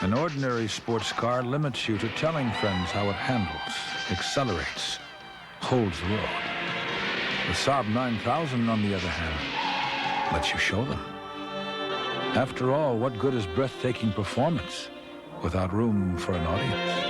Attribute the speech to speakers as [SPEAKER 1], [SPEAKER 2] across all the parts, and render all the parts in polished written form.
[SPEAKER 1] An ordinary sports car limits you to telling friends how it handles, accelerates, holds the road. The Saab 9000, on the other hand, lets you show them. After all, what good is breathtaking performance without room for an audience?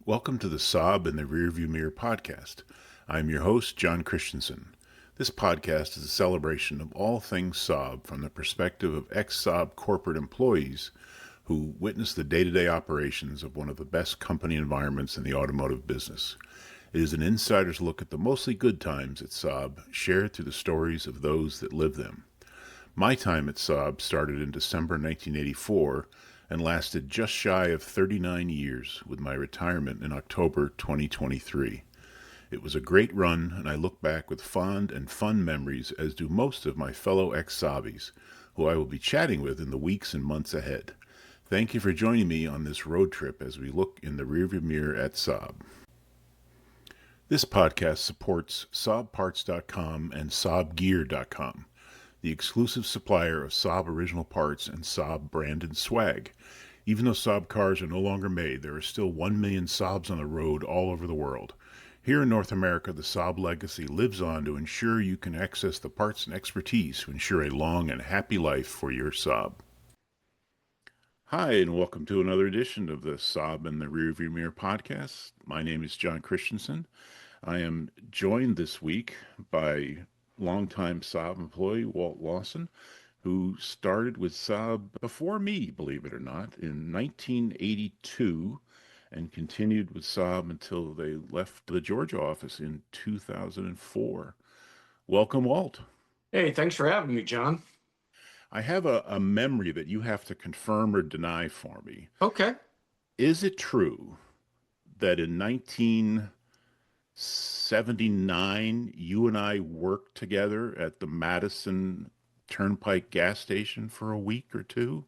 [SPEAKER 2] Welcome to the Saab in the Rearview Mirror podcast. I'm your host, John Christensen. This podcast is a celebration of all things Saab from the perspective of ex-Saab corporate employees who witness the day-to-day operations of one of the best company environments in the automotive business. It is an insider's look at the mostly good times at Saab, shared through the stories of those that live them. My time at Saab started in December 1984 and lasted just shy of 39 years, with my retirement in October 2023. It was a great run, and I look back with fond and fun memories, as do most of my fellow ex-Saabis, who I will be chatting with in the weeks and months ahead. Thank you for joining me on this road trip as we look in the rearview mirror at Saab. This podcast supports SaabParts.com and SaabGear.com, the exclusive supplier of Saab original parts and Saab branded swag. Even though Saab cars are no longer made, there are still 1 million Saabs on the road all over the world. Here in North America, the Saab legacy lives on to ensure you can access the parts and expertise to ensure a long and happy life for your Saab. Hi, and welcome to another edition of the Saab in the Rearview Mirror podcast. My name is John Christensen. I am joined this week by longtime Saab employee Walt Lawson, who started with Saab before me, believe it or not, in 1982 and continued with Saab until they left the Georgia office in 2004. Welcome, Walt.
[SPEAKER 3] Hey, thanks for having me, John.
[SPEAKER 2] I have a memory that you have to confirm or deny for me.
[SPEAKER 3] Okay.
[SPEAKER 2] Is it true that in 1979, you and I worked together at the Madison Turnpike gas station for a week or two?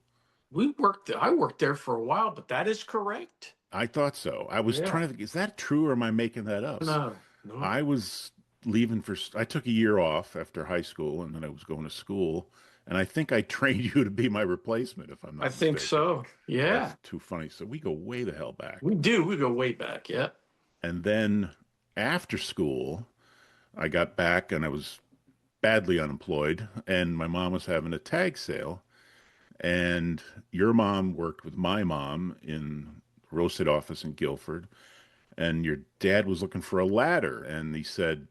[SPEAKER 3] I worked there for a while, but that is correct.
[SPEAKER 2] I thought so. I was trying to think, is that true or am I making that up?
[SPEAKER 3] No.
[SPEAKER 2] I was leaving I took a year off after high school, and then I was going to school, and I think I trained you to be my replacement, if I'm not mistaken.
[SPEAKER 3] I think so. Yeah.
[SPEAKER 2] That's too funny. So we go way the hell back.
[SPEAKER 3] We do. We go way back. Yeah.
[SPEAKER 2] And then after school, I got back and I was badly unemployed, and my mom was having a tag sale, and your mom worked with my mom in the real estate office in Guilford, and your dad was looking for a ladder, and they said,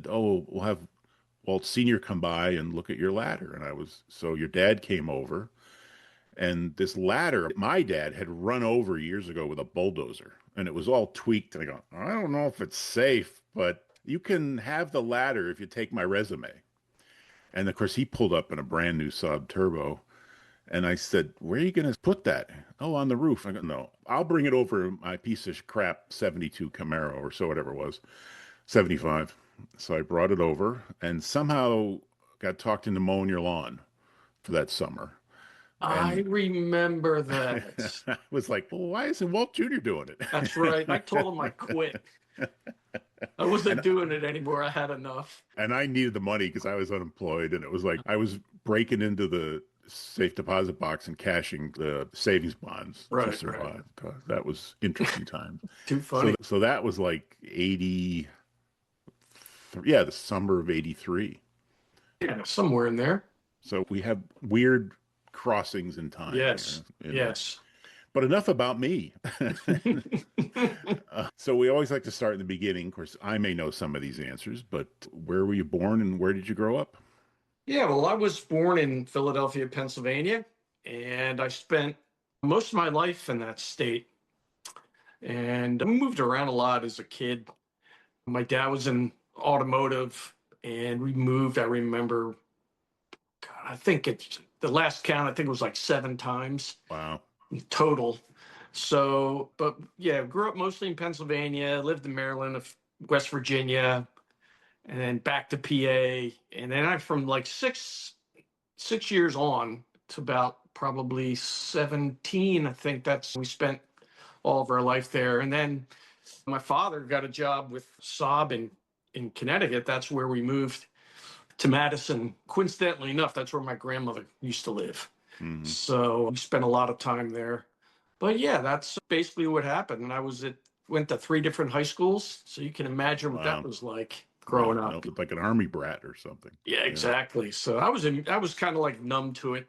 [SPEAKER 2] oh, we'll have Walt Sr. come by and look at your ladder. So your dad came over, and this ladder, my dad had run over years ago with a bulldozer, and it was all tweaked, and I go, I don't know if it's safe, but you can have the ladder if you take my resume. And of course, he pulled up in a brand new Saab Turbo. And I said, where are you going to put that? Oh, on the roof. I go, no, I'll bring it over my piece of crap 72 Camaro or so, whatever it was, 75. So I brought it over and somehow got talked into mowing your lawn for that summer.
[SPEAKER 3] I remember that.
[SPEAKER 2] I was like, well, why isn't Walt Jr. doing it?
[SPEAKER 3] That's right. I told him I quit. I wasn't doing it anymore. I had enough.
[SPEAKER 2] And I needed the money because I was unemployed. And it was like I was breaking into the safe deposit box and cashing the savings bonds to survive. Right. That was interesting times.
[SPEAKER 3] Too funny.
[SPEAKER 2] So that was like 80. Yeah, the summer of 83.
[SPEAKER 3] Yeah, somewhere in there.
[SPEAKER 2] So we have weird crossings in time.
[SPEAKER 3] Yes. Yes.
[SPEAKER 2] But enough about me. So we always like to start in the beginning. Of course, I may know some of these answers, but where were you born and where did you grow up?
[SPEAKER 3] Yeah, well, I was born in Philadelphia, Pennsylvania, and I spent most of my life in that state. And I moved around a lot as a kid. My dad was in automotive, and we moved, I remember, God, I think it's the last count, I think it was like 7 times.
[SPEAKER 2] Wow.
[SPEAKER 3] Total. So, but yeah, grew up mostly in Pennsylvania, lived in Maryland, West Virginia, and then back to PA. And then I, from like six years on to about probably 17, I think we spent all of our life there. And then my father got a job with Saab in Connecticut. That's where we moved to Madison. Coincidentally enough, that's where my grandmother used to live.
[SPEAKER 2] Hmm.
[SPEAKER 3] So we spent a lot of time there. But yeah, that's basically what happened. And went to 3 different high schools. So you can imagine what that
[SPEAKER 2] Wow.
[SPEAKER 3] was like
[SPEAKER 2] Yeah.
[SPEAKER 3] growing
[SPEAKER 2] No,
[SPEAKER 3] up.
[SPEAKER 2] like an army brat or something.
[SPEAKER 3] Yeah,
[SPEAKER 2] Yeah.
[SPEAKER 3] exactly. So I was kind of like numb to it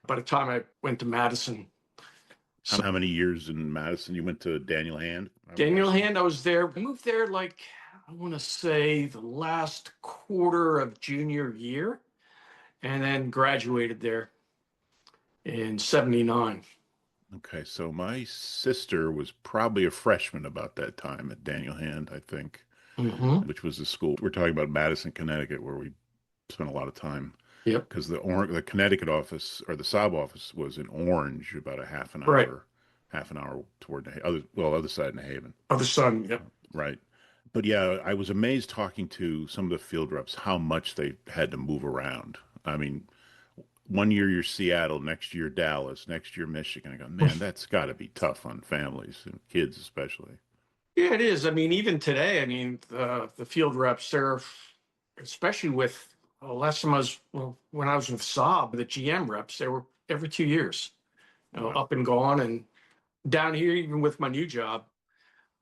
[SPEAKER 3] by the time I went to Madison. So
[SPEAKER 2] How many years in Madison? You went to Daniel Hand, I'm
[SPEAKER 3] Daniel
[SPEAKER 2] guessing?
[SPEAKER 3] Hand, I was there. I moved there like, I want to say the last quarter of junior year, and then graduated there in 79.
[SPEAKER 2] Okay, so my sister was probably a freshman about that time at Daniel Hand, I think,
[SPEAKER 3] Hmm.
[SPEAKER 2] which was the school. We're talking about Madison, Connecticut, where we spent a lot of time
[SPEAKER 3] Yep.
[SPEAKER 2] because the Connecticut office or the Saab office was in Orange, about a
[SPEAKER 3] Right.
[SPEAKER 2] half an hour toward the other side of New Haven,
[SPEAKER 3] Other son. Yep.
[SPEAKER 2] right? But yeah, I was amazed talking to some of the field reps how much they had to move around. I mean, one year you're Seattle, next year Dallas, next year Michigan. I go, man, that's got to be tough on families and kids especially.
[SPEAKER 3] Yeah, it is. I mean, even today, I mean, the field reps, they're, especially with, last time when I was with Saab, the GM reps, they were every 2 years,
[SPEAKER 2] Wow.
[SPEAKER 3] up and gone. And down here, even with my new job,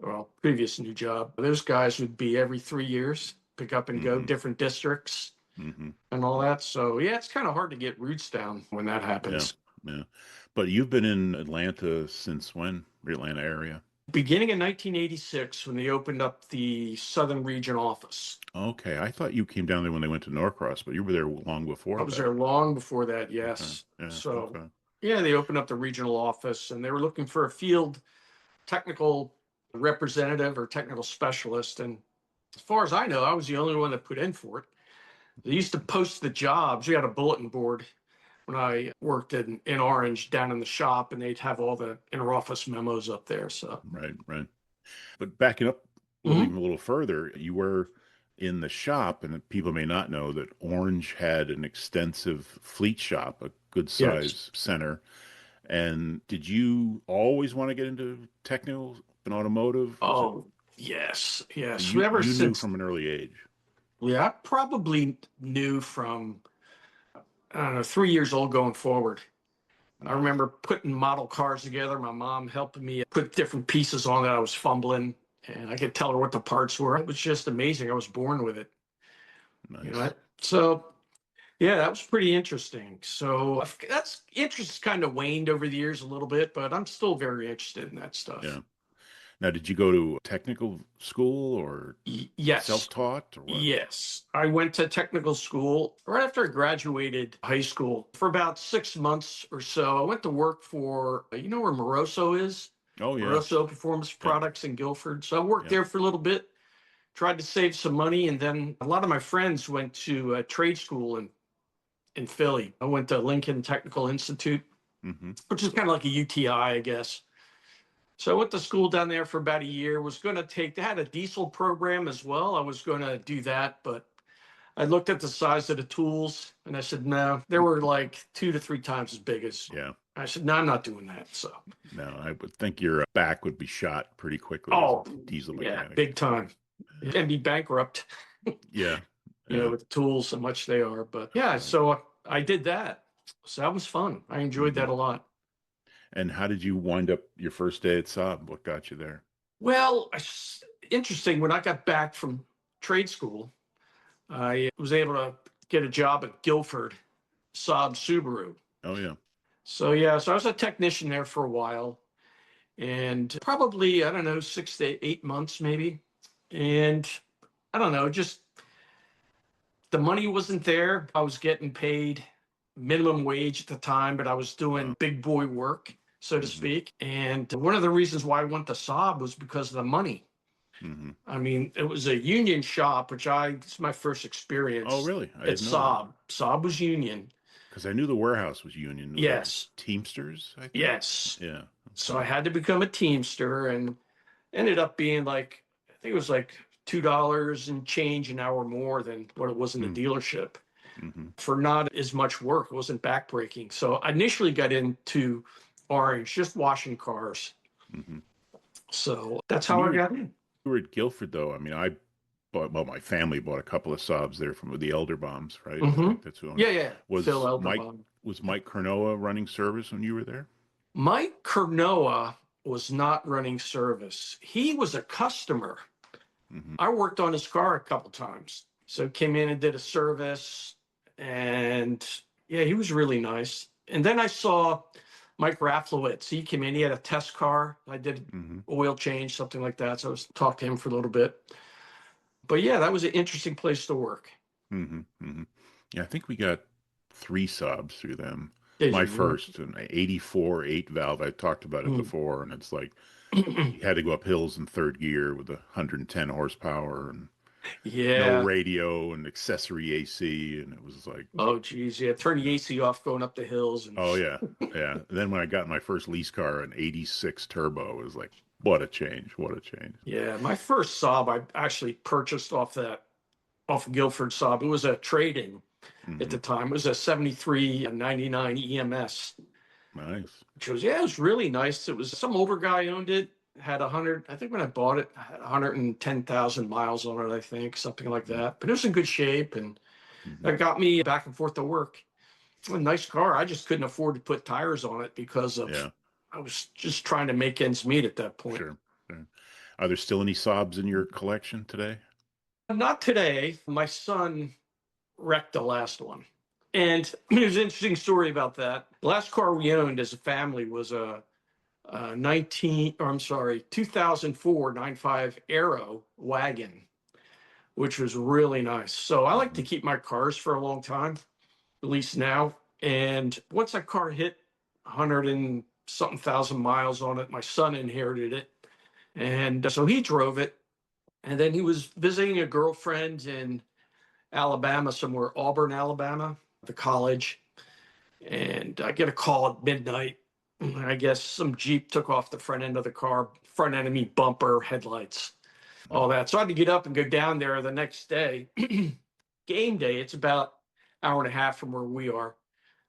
[SPEAKER 3] well, previous new job, those guys would be every 3 years, pick up and go,
[SPEAKER 2] Mm-hmm.
[SPEAKER 3] different districts
[SPEAKER 2] Mm-hmm.
[SPEAKER 3] and all that. So yeah, it's kind of hard to get roots down when that
[SPEAKER 2] Yeah.
[SPEAKER 3] happens.
[SPEAKER 2] Yeah. But you've been in Atlanta since when? The Atlanta area?
[SPEAKER 3] Beginning in 1986, when they opened up the Southern Region office.
[SPEAKER 2] Okay. I thought you came down there when they went to Norcross, but you were there long
[SPEAKER 3] I
[SPEAKER 2] before
[SPEAKER 3] was
[SPEAKER 2] that.
[SPEAKER 3] there long before that,
[SPEAKER 2] Okay.
[SPEAKER 3] yes.
[SPEAKER 2] Yeah.
[SPEAKER 3] So,
[SPEAKER 2] Okay.
[SPEAKER 3] yeah, they opened up the regional office and they were looking for a field technical representative or technical specialist. And as far as I know, I was the only one that put in for it. They used to post the jobs. We had a bulletin board when I worked in Orange down in the shop, and they'd have all the interoffice memos up there. So,
[SPEAKER 2] Right. Right. But backing up
[SPEAKER 3] mhm.
[SPEAKER 2] even a little further, you were in the shop, and people may not know that Orange had an extensive fleet shop, a good
[SPEAKER 3] Yes.
[SPEAKER 2] size center. And did you always want to get into technical and automotive? Was it
[SPEAKER 3] Oh, yes. Yes.
[SPEAKER 2] you
[SPEAKER 3] Ever
[SPEAKER 2] you knew
[SPEAKER 3] since,
[SPEAKER 2] from an early age?
[SPEAKER 3] yeah, I probably knew from, I don't know, 3 years old going forward. I
[SPEAKER 2] Wow.
[SPEAKER 3] remember putting model cars together. My mom helping me put different pieces on it. I was fumbling and I could tell her what the parts were. It was just amazing. I was born with it, you know.
[SPEAKER 2] Nice.
[SPEAKER 3] So, yeah, that was pretty interesting. So that's interest kind of waned over the years a little bit, but I'm still very interested in that stuff.
[SPEAKER 2] Yeah. Now, did you go to technical school or
[SPEAKER 3] Yes.
[SPEAKER 2] self-taught or what?
[SPEAKER 3] Yes. I went to technical school right after I graduated high school for about 6 months or so. I went to work for, you know where Moroso is?
[SPEAKER 2] Oh yeah.
[SPEAKER 3] Moroso Performance
[SPEAKER 2] Yep.
[SPEAKER 3] Products in Guilford. So I worked
[SPEAKER 2] Yep.
[SPEAKER 3] there for a little bit, tried to save some money. And then a lot of my friends went to trade school in Philly. I went to Lincoln Technical Institute,
[SPEAKER 2] Mm-hmm.
[SPEAKER 3] which is kind of like a UTI, I guess. So I went to school down there for about a year, was going to they had a diesel program as well. I was going to do that, but I looked at the size of the tools and I said, no, they were like 2 to 3 times as big as.
[SPEAKER 2] Yeah.
[SPEAKER 3] I said, no, I'm not doing that. So,
[SPEAKER 2] No, I would think your back would be shot pretty quickly as a
[SPEAKER 3] oh,
[SPEAKER 2] diesel
[SPEAKER 3] yeah,
[SPEAKER 2] mechanic.
[SPEAKER 3] big time. And be bankrupt,
[SPEAKER 2] Yeah.
[SPEAKER 3] you know,
[SPEAKER 2] Yeah.
[SPEAKER 3] with the tools, how much they are. But yeah,
[SPEAKER 2] Right.
[SPEAKER 3] so I did that. So that was fun. I enjoyed
[SPEAKER 2] Hmm.
[SPEAKER 3] that a lot.
[SPEAKER 2] And how did you wind up your first day at Saab? What got you there?
[SPEAKER 3] Well, interesting. When I got back from trade school, I was able to get a job at Guilford, Saab Subaru.
[SPEAKER 2] Oh yeah.
[SPEAKER 3] So yeah, so I was a technician there for a while, and probably I don't know 6 to 8 months maybe, and I don't know, just the money wasn't there. I was getting paid minimum wage at the time, but I was doing
[SPEAKER 2] Wow.
[SPEAKER 3] big boy work, so to
[SPEAKER 2] Hmm.
[SPEAKER 3] speak. And one of the reasons why I went to Saab was because of the money.
[SPEAKER 2] Hmm.
[SPEAKER 3] I mean, it was a union shop, it's my first
[SPEAKER 2] Oh
[SPEAKER 3] experience
[SPEAKER 2] really? I
[SPEAKER 3] at
[SPEAKER 2] didn't know that.
[SPEAKER 3] Saab. Saab was union.
[SPEAKER 2] Because I knew the warehouse was union. Was that
[SPEAKER 3] Yes,
[SPEAKER 2] Teamsters, I think?
[SPEAKER 3] yes.
[SPEAKER 2] Yeah.
[SPEAKER 3] So
[SPEAKER 2] Okay.
[SPEAKER 3] I had to become a Teamster and ended up being like, I think it was like $2 and change an hour more than what it was in the
[SPEAKER 2] Mm.
[SPEAKER 3] dealership
[SPEAKER 2] Hmm.
[SPEAKER 3] for not as much work. It wasn't backbreaking. So I initially got into Orange, just washing cars.
[SPEAKER 2] Hmm.
[SPEAKER 3] So that's
[SPEAKER 2] When
[SPEAKER 3] how I got in.
[SPEAKER 2] you were at Guilford, though, I mean, my family bought a couple of Saabs there from the Elder Bombs, right? I
[SPEAKER 3] Hmm.
[SPEAKER 2] think that's who owned it.
[SPEAKER 3] Yeah, yeah. Phil
[SPEAKER 2] Was Mike
[SPEAKER 3] Elderbahn.
[SPEAKER 2] Was Mike Cronoa running service when you were there?
[SPEAKER 3] Mike Kernoa was not running service. He was a customer.
[SPEAKER 2] Hmm.
[SPEAKER 3] I worked on his car a couple times. So came in and did a service. And yeah, he was really nice. And then I saw Mike Raflowitz. He came in, he had a test car. I did
[SPEAKER 2] Hmm.
[SPEAKER 3] oil change, something like that. So I was talked to him for a little bit. But yeah, that was an interesting place to work.
[SPEAKER 2] Hmm. Hmm. Yeah, I think we got 3 Saabs through them.
[SPEAKER 3] Did
[SPEAKER 2] My
[SPEAKER 3] you really?
[SPEAKER 2] first, an 84 8 valve. I talked about it
[SPEAKER 3] Mm.
[SPEAKER 2] before, and it's like you had to go up hills in third gear with 110 horsepower and no
[SPEAKER 3] Yeah.
[SPEAKER 2] radio and accessory AC, and it was like,
[SPEAKER 3] Oh, geez. Yeah. Turn the AC off going up the hills. And
[SPEAKER 2] oh yeah, yeah. And then when I got my first lease car, an '86 turbo, it was like, what a change, what a change.
[SPEAKER 3] yeah, my first Saab I actually purchased off of Guilford Saab. It was a trade-in at
[SPEAKER 2] Hmm.
[SPEAKER 3] the time. It was a 73 99 EMS,
[SPEAKER 2] Nice.
[SPEAKER 3] which was, yeah, it was really nice. It was some older guy owned it, had 100, I think when I bought it, had 110,000 miles on it, I think, something like that. But it was in good shape, and
[SPEAKER 2] Hmm.
[SPEAKER 3] that got me back and forth to work. A nice car. I just couldn't afford to put tires on it because of
[SPEAKER 2] Yeah,
[SPEAKER 3] I was just trying to make ends meet at that point.
[SPEAKER 2] sure, sure. Are there still any Saabs in your collection today?
[SPEAKER 3] Not today. My son wrecked the last one. And there's an interesting story about that. The last car we owned as a family was a 2004 95 Aero wagon, which was really nice. So I like to
[SPEAKER 2] Hmm.
[SPEAKER 3] keep my cars for a long time, at least now. And once that car hit 100 and something thousand miles on it, my son inherited it. And so he drove it. And then he was visiting a girlfriend in Alabama, somewhere, Auburn, Alabama, the college. And I get a call at midnight. I guess some Jeep took off the front end of the car, front end of me, bumper, headlights, all that. So I had to get up and go down there the next day. Game day, it's about an hour and a half from where we are,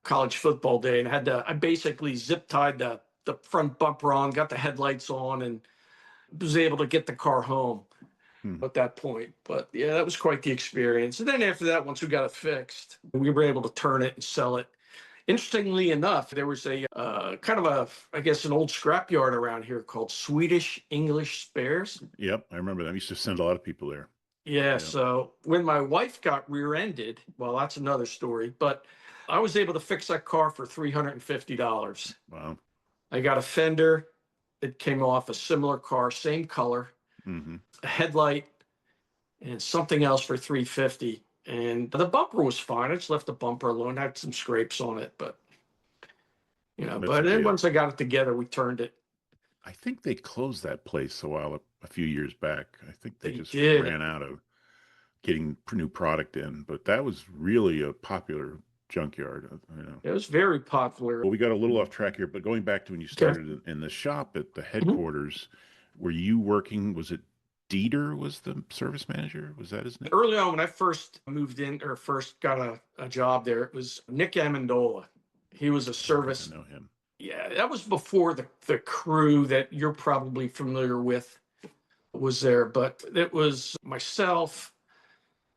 [SPEAKER 3] college football day. And I basically zip tied the front bumper on, got the headlights on, and was able to get the car home
[SPEAKER 2] Hmm.
[SPEAKER 3] at that point. But yeah, that was quite the experience. And then after that, once we got it fixed, we were able to turn it and sell it. Interestingly enough, there was a kind of I guess, an old scrapyard around here called Swedish English Spares.
[SPEAKER 2] Yep, I remember that. I used to send a lot of people there.
[SPEAKER 3] Yeah,
[SPEAKER 2] Yep.
[SPEAKER 3] so when my wife got rear-ended, well, that's another story, but I was able to fix that car for $350.
[SPEAKER 2] Wow.
[SPEAKER 3] I got a fender. It came off a similar car, same color,
[SPEAKER 2] Hmm.
[SPEAKER 3] a headlight, and something else for 350. And the bumper was fine. I just left the bumper alone. Had some scrapes on it, but
[SPEAKER 2] That's
[SPEAKER 3] but then
[SPEAKER 2] okay.
[SPEAKER 3] once I got it together, we turned it.
[SPEAKER 2] I think they closed that place a while, a few years back. I think they
[SPEAKER 3] They
[SPEAKER 2] just
[SPEAKER 3] did.
[SPEAKER 2] ran out of getting new product in, but that was really a popular junkyard, you know.
[SPEAKER 3] It was very popular.
[SPEAKER 2] Well, we got a little off track here, but going back to when you
[SPEAKER 3] Okay.
[SPEAKER 2] started in the shop at the
[SPEAKER 3] Mhm.
[SPEAKER 2] headquarters, were you working, was it Dieter was the service manager? Was that his name?
[SPEAKER 3] Early on, when I first moved in or first got a job there, it was Nick Amendola. He was a
[SPEAKER 2] I don't think I
[SPEAKER 3] service.
[SPEAKER 2] know him.
[SPEAKER 3] Yeah, that was before the crew that you're probably familiar with was there. But it was myself.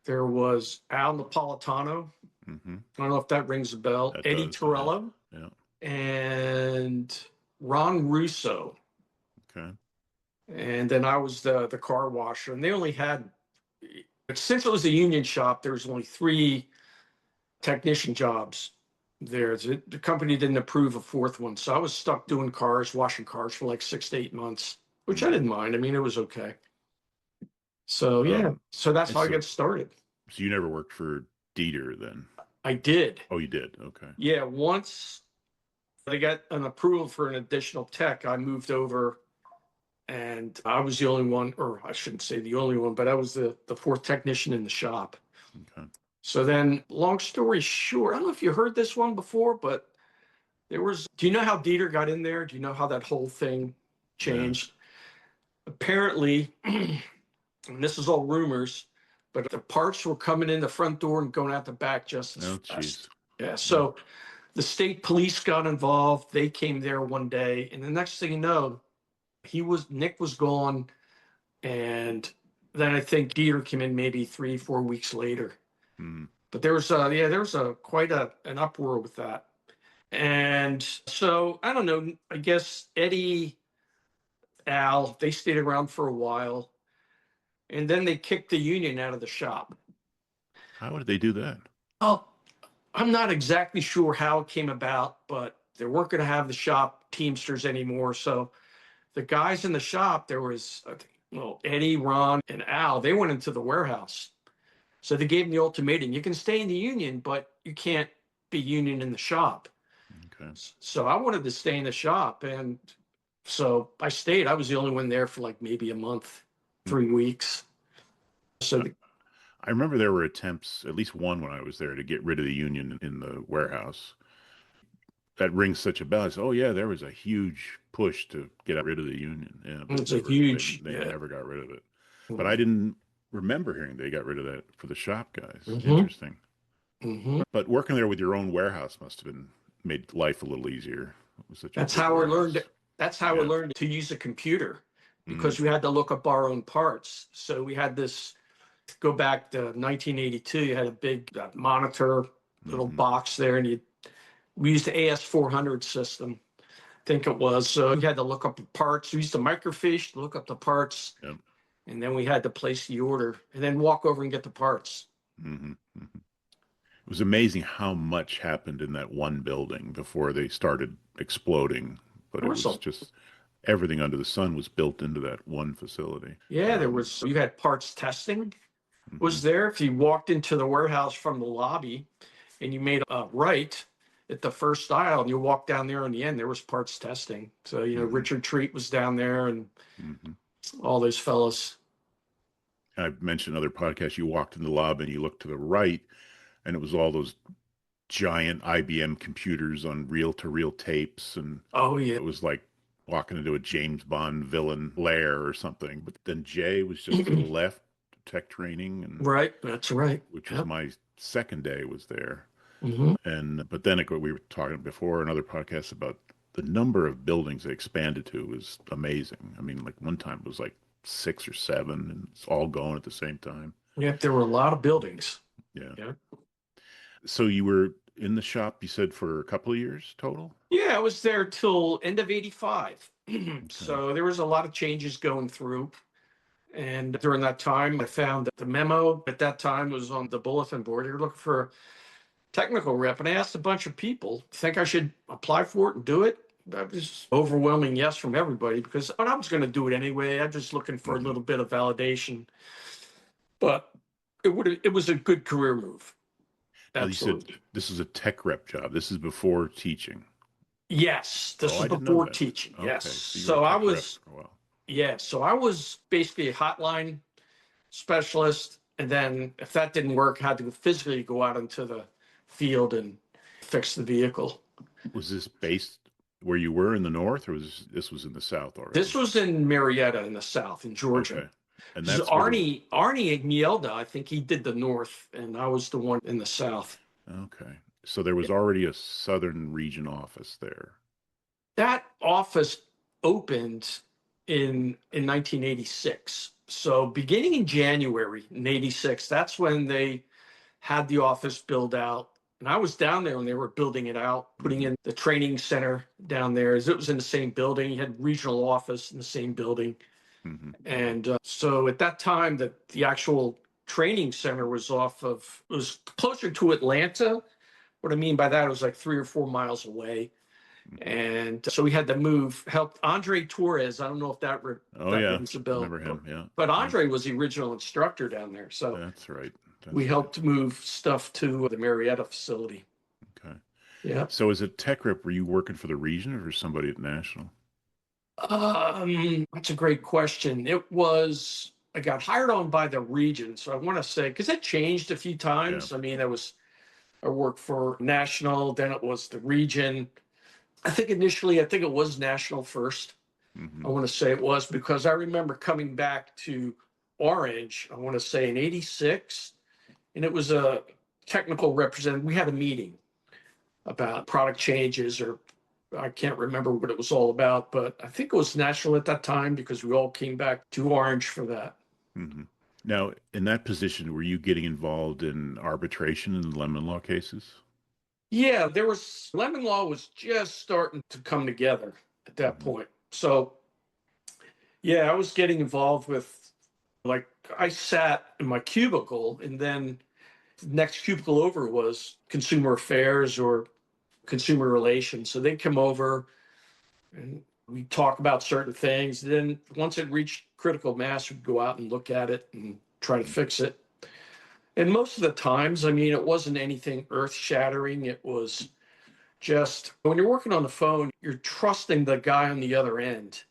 [SPEAKER 3] There was Al Napolitano.
[SPEAKER 2] Hmm.
[SPEAKER 3] I don't know if that rings a bell.
[SPEAKER 2] That
[SPEAKER 3] Eddie
[SPEAKER 2] does, yeah.
[SPEAKER 3] Torello
[SPEAKER 2] Yeah.
[SPEAKER 3] and Ron Russo.
[SPEAKER 2] Okay.
[SPEAKER 3] And then I was the car washer. And they only had, since it was a union shop, there was only 3 technician jobs there. The company didn't approve a fourth one. So I was stuck doing cars, washing cars for like 6 to 8 months, which I
[SPEAKER 2] Hmm.
[SPEAKER 3] didn't mind. I mean, it was okay. So yeah,
[SPEAKER 2] Um,
[SPEAKER 3] so that's
[SPEAKER 2] and
[SPEAKER 3] how I
[SPEAKER 2] so,
[SPEAKER 3] got started.
[SPEAKER 2] so you never worked for Dieter then?
[SPEAKER 3] I did.
[SPEAKER 2] Oh, you did. Okay.
[SPEAKER 3] Yeah, once they got an approval for an additional tech, I moved over and I was the only one, or I shouldn't say the only one, but I was the fourth technician in the shop.
[SPEAKER 2] Okay.
[SPEAKER 3] So then, long story short, I don't know if you heard this one before, but do you know how Dieter got in there? Do you know how that whole thing
[SPEAKER 2] No.
[SPEAKER 3] changed? Apparently, and this is all rumors, but the parts were coming in the front door and going out the back just as
[SPEAKER 2] Oh,
[SPEAKER 3] fast.
[SPEAKER 2] jeez.
[SPEAKER 3] Yeah.
[SPEAKER 2] Yeah.
[SPEAKER 3] So the state police got involved. They came there one day, and the next thing you know, Nick was gone, and then I think Dieter came in maybe 3, 4 weeks later.
[SPEAKER 2] Hmm.
[SPEAKER 3] But there was quite an uproar with that. And so, I don't know, I guess Eddie, Al, they stayed around for a while. And then they kicked the union out of the shop.
[SPEAKER 2] How did they do that?
[SPEAKER 3] Oh, I'm not exactly sure how it came about, but they weren't going to have the shop Teamsters anymore. So the guys in the shop, there was, well, Eddie, Ron, and Al, they went into the warehouse. So they gave them the ultimatum: you can stay in the union, but you can't be union in the shop.
[SPEAKER 2] Okay.
[SPEAKER 3] So I wanted to stay in the shop. And so I stayed. I was the only one there for like maybe a month, 3 weeks. So
[SPEAKER 2] I remember there were attempts, at least one when I was there, to get rid of the union in the warehouse. That rings such a bell. I said, oh yeah, there was a huge push to get rid of the union. Yeah, but
[SPEAKER 3] it's a huge,
[SPEAKER 2] they
[SPEAKER 3] yeah.
[SPEAKER 2] never got rid of it. But I didn't remember hearing they got rid of that for the shop guys.
[SPEAKER 3] Mhm.
[SPEAKER 2] Interesting.
[SPEAKER 3] Mhm.
[SPEAKER 2] But working there with your own warehouse must have made life a little easier. It was such a
[SPEAKER 3] That's
[SPEAKER 2] big
[SPEAKER 3] how I
[SPEAKER 2] warehouse.
[SPEAKER 3] learned. That's how I
[SPEAKER 2] Yeah.
[SPEAKER 3] learned to use a computer, because
[SPEAKER 2] Mhm.
[SPEAKER 3] we had to look up our own parts. So we had this. Go back to 1982. You had a big monitor, little
[SPEAKER 2] Mhm.
[SPEAKER 3] box there, and we used the AS400 system, I think it was. So we had to look up the parts. We used the microfiche to look up the parts,
[SPEAKER 2] Yep.
[SPEAKER 3] and then we had to place the order and then walk over and get the parts.
[SPEAKER 2] Mhm. Mhm. It was amazing how much happened in that one building before they started exploding. But
[SPEAKER 3] There
[SPEAKER 2] it
[SPEAKER 3] was
[SPEAKER 2] was
[SPEAKER 3] some,
[SPEAKER 2] just everything under the sun was built into that one facility.
[SPEAKER 3] yeah, there was. You had parts testing
[SPEAKER 2] Mhm.
[SPEAKER 3] was there. If you walked into the warehouse from the lobby and you made a right at the first aisle and you walked down there in the end, there was parts testing. So,
[SPEAKER 2] Mhm.
[SPEAKER 3] Richard Treat was down there and
[SPEAKER 2] Mhm.
[SPEAKER 3] all those fellas.
[SPEAKER 2] I've mentioned in other podcasts, you walked in the lobby and you looked to the right, and it was all those giant IBM computers on reel-to-reel tapes, and
[SPEAKER 3] Oh, yeah.
[SPEAKER 2] it was like walking into a James Bond villain lair or something. But then Jay was just to the left, tech training, and
[SPEAKER 3] Right. That's right.
[SPEAKER 2] which was
[SPEAKER 3] Yep.
[SPEAKER 2] my second day was there.
[SPEAKER 3] Hmm.
[SPEAKER 2] And but then we were talking before in other podcasts about the number of buildings they expanded to was amazing. I mean, like one time it was like 6 or 7, and it's all going at the same time.
[SPEAKER 3] Yep. There were a lot of buildings.
[SPEAKER 2] Yeah.
[SPEAKER 3] Yeah.
[SPEAKER 2] So you were in the shop, you said, for a couple of years total?
[SPEAKER 3] Yeah. I was there till end of 85.
[SPEAKER 2] Okay.
[SPEAKER 3] So there was a lot of changes going through. And during that time, I found that the memo at that time was on the bulletin board. They were looking for a technical rep. And I asked a bunch of people, think I should apply for it and do it? That was overwhelming yes from everybody, because I was going to do it anyway. I'm just looking for a
[SPEAKER 2] Mhm.
[SPEAKER 3] little bit of validation. But it was a good career move.
[SPEAKER 2] Now you said
[SPEAKER 3] Absolutely.
[SPEAKER 2] this is a tech rep job. This is before teaching.
[SPEAKER 3] Yes, this
[SPEAKER 2] Oh,
[SPEAKER 3] is
[SPEAKER 2] I didn't know
[SPEAKER 3] before
[SPEAKER 2] that.
[SPEAKER 3] teaching. Yes.
[SPEAKER 2] Okay, so you were a
[SPEAKER 3] So I
[SPEAKER 2] tech rep
[SPEAKER 3] was,
[SPEAKER 2] for a while.
[SPEAKER 3] yeah, so I was basically a hotline specialist. And then if that didn't work, I had to physically go out into the field and fix the vehicle.
[SPEAKER 2] Was this based where you were in the north, or this was in the south
[SPEAKER 3] This
[SPEAKER 2] already?
[SPEAKER 3] was in Marietta in the South, in Georgia.
[SPEAKER 2] Okay, and
[SPEAKER 3] This is
[SPEAKER 2] that's where the
[SPEAKER 3] Arnie Agnelda. I think he did the North, and I was the one in the South.
[SPEAKER 2] okay. So there was already a southern region office there.
[SPEAKER 3] That office opened in 1986. So beginning in January in 86, that's when they had the office built out. And I was down there when they were building it out, putting
[SPEAKER 2] Hmm.
[SPEAKER 3] in the training center down there. As it was in the same building, you had regional office in the same building.
[SPEAKER 2] Hmm.
[SPEAKER 3] And so at that time, the actual training center was it was closer to Atlanta. What I mean by that, it was like 3 or 4 miles away.
[SPEAKER 2] Hmm.
[SPEAKER 3] And so we had to move, helped Andre Torres. I don't know if
[SPEAKER 2] Oh
[SPEAKER 3] that
[SPEAKER 2] yeah,
[SPEAKER 3] rings a
[SPEAKER 2] I
[SPEAKER 3] bell,
[SPEAKER 2] remember him. Yeah,
[SPEAKER 3] but
[SPEAKER 2] yeah,
[SPEAKER 3] Andre was the original instructor down there. So
[SPEAKER 2] that's right.
[SPEAKER 3] we
[SPEAKER 2] That's right.
[SPEAKER 3] helped move stuff to the Marietta facility.
[SPEAKER 2] Okay.
[SPEAKER 3] Yeah.
[SPEAKER 2] So as a tech rep, were you working for the region or for somebody at national?
[SPEAKER 3] That's a great question. I got hired on by the region. So I want to say, because it changed a few
[SPEAKER 2] Yeah.
[SPEAKER 3] times. I mean, I worked for national, then it was the region. I think initially, I think it was national first. I
[SPEAKER 2] Hmm.
[SPEAKER 3] want to say it was, because I remember coming back to Orange, I want to say in 86, and it was a technical representative. We had a meeting about product changes, or I can't remember what it was all about, but I think it was national at that time because we all came back to Orange for that.
[SPEAKER 2] Hmm. Now, in that position, were you getting involved in arbitration in lemon law cases?
[SPEAKER 3] Yeah, there was Lemon Law was just starting to come together at that
[SPEAKER 2] Hmm.
[SPEAKER 3] point. So yeah, I was getting involved with, like, I sat in my cubicle, and then the next cubicle over was consumer affairs or consumer relations. So they'd come over and we talk about certain things. Then once it reached critical mass, we'd go out and look at it and try to fix it. And most of the times, I mean, it wasn't anything earth shattering. It was just when you're working on the phone, you're trusting the guy on the other end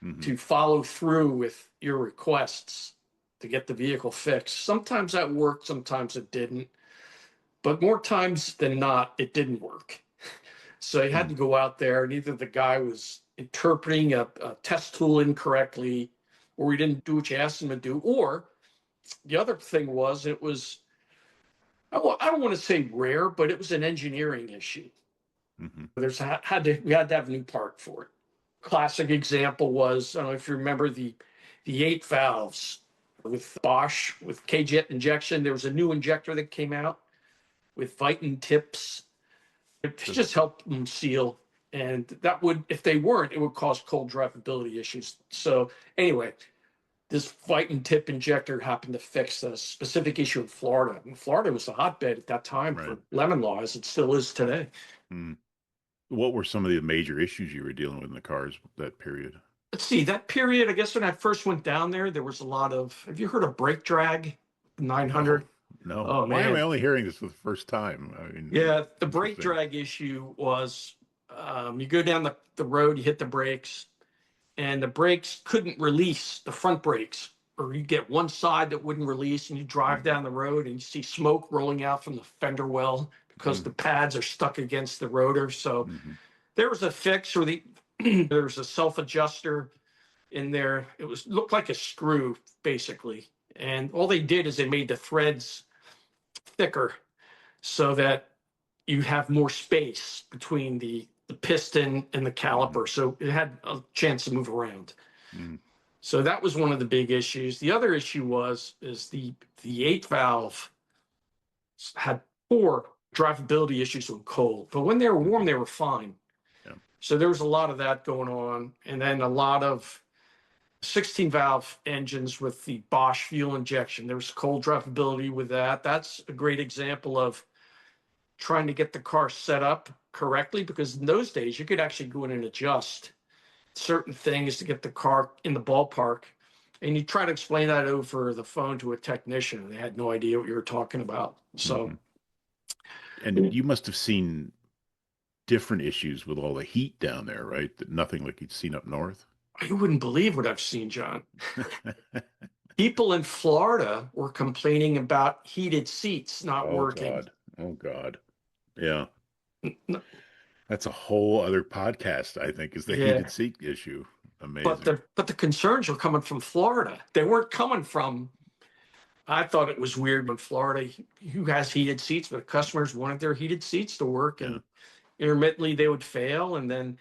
[SPEAKER 2] Hmm.
[SPEAKER 3] to follow through with your requests to get the vehicle fixed. Sometimes that worked, sometimes it didn't. But more times than not, it didn't work. So you had to go out there, and either the guy was interpreting a test tool incorrectly, or he didn't do what you asked him to do, or the other thing was it was, I don't want to say rare, but it was an engineering issue.
[SPEAKER 2] Hmm.
[SPEAKER 3] We had to have a new part for it. Classic example was, I don't know if you remember the 8 valves with Bosch with K-jet injection. There was a new injector that came out with Viton tips. It just helped them seal. And that would, if they weren't, it would cause cold drivability issues. So anyway, this Viton tip injector happened to fix a specific issue in Florida. And Florida was a hotbed at that time
[SPEAKER 2] Right.
[SPEAKER 3] for lemon law, as it still is today.
[SPEAKER 2] Mm. What were some of the major issues you were dealing with in the cars that period?
[SPEAKER 3] Let's see, that period, I guess when I first went down there was a lot of, have you heard of brake drag?
[SPEAKER 2] No,
[SPEAKER 3] 900?
[SPEAKER 2] no.
[SPEAKER 3] Oh,
[SPEAKER 2] Why am I
[SPEAKER 3] man.
[SPEAKER 2] only hearing this for the first time? I mean,
[SPEAKER 3] Yeah, the brake
[SPEAKER 2] interesting.
[SPEAKER 3] drag issue was, you go down the road, you hit the brakes, and the brakes couldn't release the front brakes, or you get one side that wouldn't release, and you drive
[SPEAKER 2] Hmm.
[SPEAKER 3] down the road and you see smoke rolling out from the fender well because
[SPEAKER 2] Hmm.
[SPEAKER 3] the pads are stuck against the rotor. So
[SPEAKER 2] Hmm.
[SPEAKER 3] there was a fix, or there was a self adjuster in there. It was looked like a screw basically, and all they did is they made the threads thicker so that you have more space between the piston and the
[SPEAKER 2] Hmm.
[SPEAKER 3] caliper, so it had a chance to move around.
[SPEAKER 2] Hmm.
[SPEAKER 3] So that was one of the big issues. The other issue is the 8 valve had poor drivability issues when cold, but when they were warm,
[SPEAKER 2] Hmm.
[SPEAKER 3] they were fine.
[SPEAKER 2] Yeah.
[SPEAKER 3] So there was a lot of that going on, and then a lot of 16 valve engines with the Bosch fuel injection. There was cold drivability with that. That's a great example of trying to get the car set up correctly, because in those days you could actually go in and adjust certain things to get the car in the ballpark. And you try to explain that over the phone to a technician, and they had no idea what you were talking about. So
[SPEAKER 2] Hmm. And you must have seen different issues with all the heat down there, right? That nothing like you'd seen up north.
[SPEAKER 3] you wouldn't believe what I've seen, John. People in Florida were complaining about heated seats not
[SPEAKER 2] Oh
[SPEAKER 3] working.
[SPEAKER 2] God. Oh God. Yeah. That's a whole other podcast, I think, is the heated
[SPEAKER 3] Yeah,
[SPEAKER 2] seat issue.
[SPEAKER 3] but
[SPEAKER 2] Amazing.
[SPEAKER 3] the concerns were coming from Florida. They weren't coming from. I thought it was weird when Florida, who has heated seats, but customers wanted their heated seats to work,
[SPEAKER 2] Yeah.
[SPEAKER 3] and intermittently they would fail. And then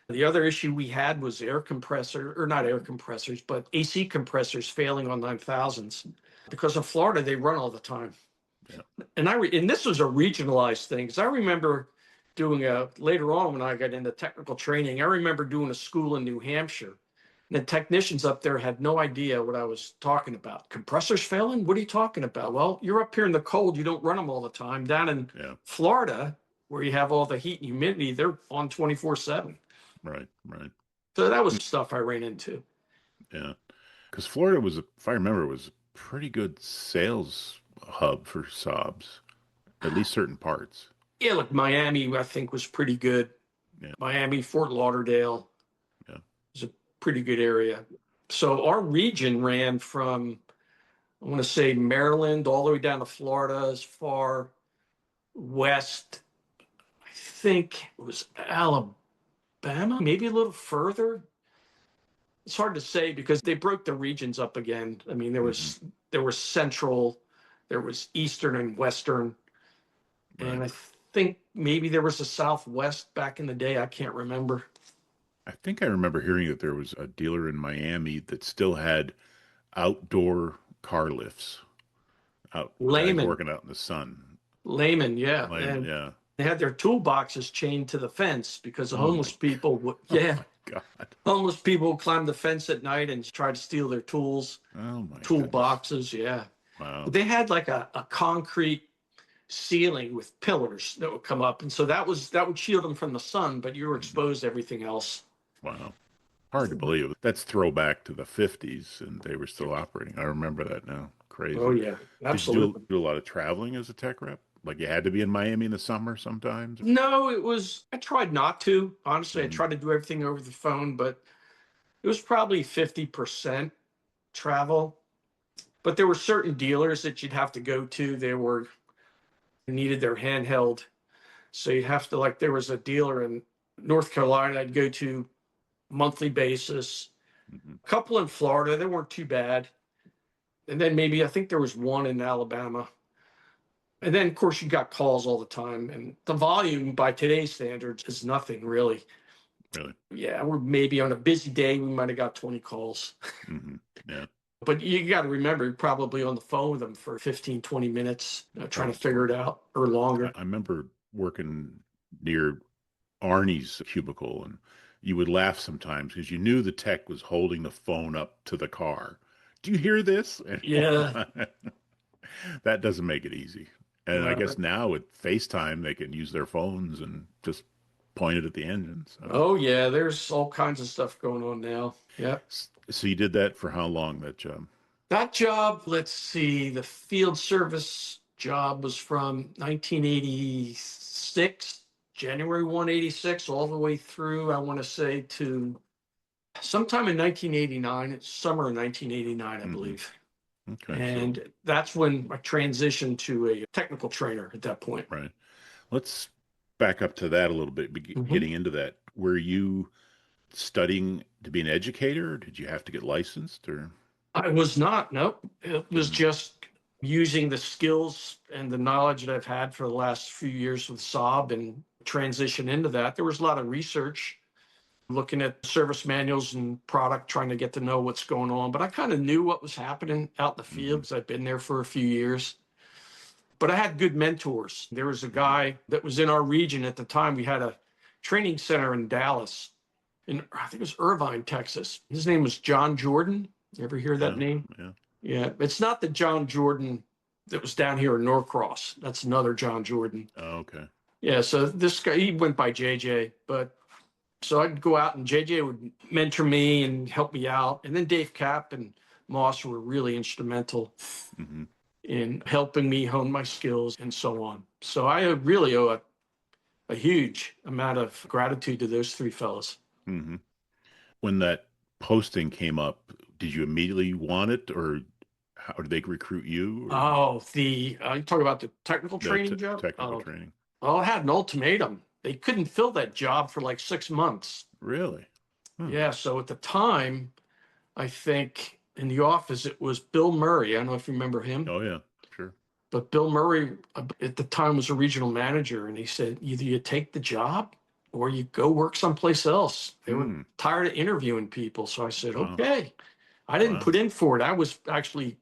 [SPEAKER 3] the other issue we had was air compressor, or not air compressors, but AC compressors failing on 9000s. Because of Florida, they run all the time.
[SPEAKER 2] Yeah.
[SPEAKER 3] And this was a regionalized thing, because I remember doing later on when I got into technical training, I remember doing a school in New Hampshire. And the technicians up there had no idea what I was talking about. Compressors failing? What are you talking about? Well, you're up here in the cold. You don't run them all the time. Down in
[SPEAKER 2] Yeah.
[SPEAKER 3] Florida, where you have all the heat and humidity, they're on 24/7.
[SPEAKER 2] Right. Right.
[SPEAKER 3] So that
[SPEAKER 2] Hmm.
[SPEAKER 3] was stuff I ran into.
[SPEAKER 2] Yeah. Because Florida was, if I remember, was a pretty good sales hub for Saabs, at least certain parts.
[SPEAKER 3] Yeah, like Miami, I think was pretty good.
[SPEAKER 2] Yeah.
[SPEAKER 3] Miami, Fort Lauderdale
[SPEAKER 2] Yeah.
[SPEAKER 3] is a pretty good area. So our region ran from, I want to say, Maryland all the way down to Florida, as far west. I think it was Alabama, maybe a little further. It's hard to say because they broke the regions up again. I mean,
[SPEAKER 2] Hmm.
[SPEAKER 3] there was central, there was eastern and western, and
[SPEAKER 2] Right.
[SPEAKER 3] I think maybe there was a southwest back in the day. I can't remember.
[SPEAKER 2] I think I remember hearing that there was a dealer in Miami that still had outdoor car lifts, out guys
[SPEAKER 3] Layman,
[SPEAKER 2] working out in the sun.
[SPEAKER 3] Layman, yeah,
[SPEAKER 2] Layman,
[SPEAKER 3] and
[SPEAKER 2] yeah.
[SPEAKER 3] They had their toolboxes chained to the fence because the
[SPEAKER 2] Oh my,
[SPEAKER 3] homeless people would,
[SPEAKER 2] oh
[SPEAKER 3] yeah,
[SPEAKER 2] my God.
[SPEAKER 3] homeless people would climb the fence at night and try to steal their tools,
[SPEAKER 2] Oh my goodness.
[SPEAKER 3] toolboxes. Yeah. But
[SPEAKER 2] Wow.
[SPEAKER 3] they had like a concrete ceiling with pillars that would come up. And so that would shield them from the sun, but you were
[SPEAKER 2] Mhm.
[SPEAKER 3] exposed to everything else.
[SPEAKER 2] Wow. Hard to believe. That's throwback to the 50s and they were still operating. I remember that now.
[SPEAKER 3] Oh,
[SPEAKER 2] Crazy.
[SPEAKER 3] yeah,
[SPEAKER 2] Did you do,
[SPEAKER 3] absolutely.
[SPEAKER 2] do a lot of traveling as a tech rep? Like you had to be in Miami in the summer sometimes?
[SPEAKER 3] No, I tried not to. Honestly, I
[SPEAKER 2] Mm-hmm.
[SPEAKER 3] tried to do everything over the phone, but it was probably 50% travel. But there were certain dealers that you'd have to go to. They needed their handheld. So you'd have to, like, there was a dealer in North Carolina I'd go to monthly basis.
[SPEAKER 2] Mm-hmm.
[SPEAKER 3] A couple in Florida, they weren't too bad. And then maybe I think there was one in Alabama. And then of course you got calls all the time. And the volume by today's standards is nothing really.
[SPEAKER 2] Really?
[SPEAKER 3] Yeah, we're maybe on a busy day, we might have got 20 calls.
[SPEAKER 2] Mm-hmm. Yeah.
[SPEAKER 3] But you got to remember, you're probably on the phone with them for 15, 20 minutes, trying
[SPEAKER 2] Oh,
[SPEAKER 3] to
[SPEAKER 2] of
[SPEAKER 3] figure
[SPEAKER 2] course.
[SPEAKER 3] it out or
[SPEAKER 2] I,
[SPEAKER 3] longer.
[SPEAKER 2] I remember working near Arnie's cubicle, and you would laugh sometimes because you knew the tech was holding the phone up to the car. Do you hear this?
[SPEAKER 3] Yeah.
[SPEAKER 2] That doesn't make it easy. And I
[SPEAKER 3] Uh,
[SPEAKER 2] guess now with FaceTime, they can use their phones and just point it at the engine.
[SPEAKER 3] oh, yeah. There's all kinds of stuff going on now. Yeah.
[SPEAKER 2] So you did that for how long, that job?
[SPEAKER 3] That job, let's see, the field service job was from 1986, January 1, 86, all the way through, I want to say, to sometime in 1989. It's summer of 1989, I
[SPEAKER 2] Hmm.
[SPEAKER 3] believe.
[SPEAKER 2] Okay, so
[SPEAKER 3] And that's when I transitioned to a technical trainer at that point.
[SPEAKER 2] right. Let's back up to that a little bit,
[SPEAKER 3] Mhm.
[SPEAKER 2] getting into that. Were you studying to be an educator, or did you have to get licensed, or?
[SPEAKER 3] I was not, nope. It was
[SPEAKER 2] Mhm.
[SPEAKER 3] just using the skills and the knowledge that I've had for the last few years with Saab and transition into that. There was a lot of research looking at service manuals and product, trying to get to know what's going on. But I kind of knew what was happening out in the field
[SPEAKER 2] Mhm.
[SPEAKER 3] because I've been there for a few years. But I had good mentors. There was a
[SPEAKER 2] Mhm.
[SPEAKER 3] guy that was in our region at the time. We had a training center in Dallas, in I think it was Irvine, Texas. His name was John Jordan. You ever hear that
[SPEAKER 2] Yeah,
[SPEAKER 3] name?
[SPEAKER 2] yeah.
[SPEAKER 3] Yeah, it's not the John Jordan that was down here in Norcross. That's another John Jordan.
[SPEAKER 2] Oh, okay.
[SPEAKER 3] Yeah, so this guy, he went by JJ, but so I'd go out and JJ would mentor me and help me out. And then Dave Cap and Moss were really instrumental
[SPEAKER 2] Hmm.
[SPEAKER 3] in helping me hone my skills and so on. So I really owe a huge amount of gratitude to those three fellas.
[SPEAKER 2] Hmm. When that posting came up, did you immediately want it, or how did they recruit you, or
[SPEAKER 3] Oh, you talk about the technical
[SPEAKER 2] the
[SPEAKER 3] training job?
[SPEAKER 2] technical
[SPEAKER 3] Oh,
[SPEAKER 2] training?
[SPEAKER 3] well, I had an ultimatum. They couldn't fill that job for like 6 months.
[SPEAKER 2] Really? Hmm.
[SPEAKER 3] Yeah. So at the time, I think in the office, it was Bill Murray. I don't know if you remember him,
[SPEAKER 2] Oh, yeah, sure.
[SPEAKER 3] but Bill Murray at the time was a regional manager. And he said, either you take the job or you go work someplace else. They were
[SPEAKER 2] Hmm.
[SPEAKER 3] tired of interviewing people. So I said,
[SPEAKER 2] Wow.
[SPEAKER 3] okay. I didn't
[SPEAKER 2] Wow.
[SPEAKER 3] put in for it. I was actually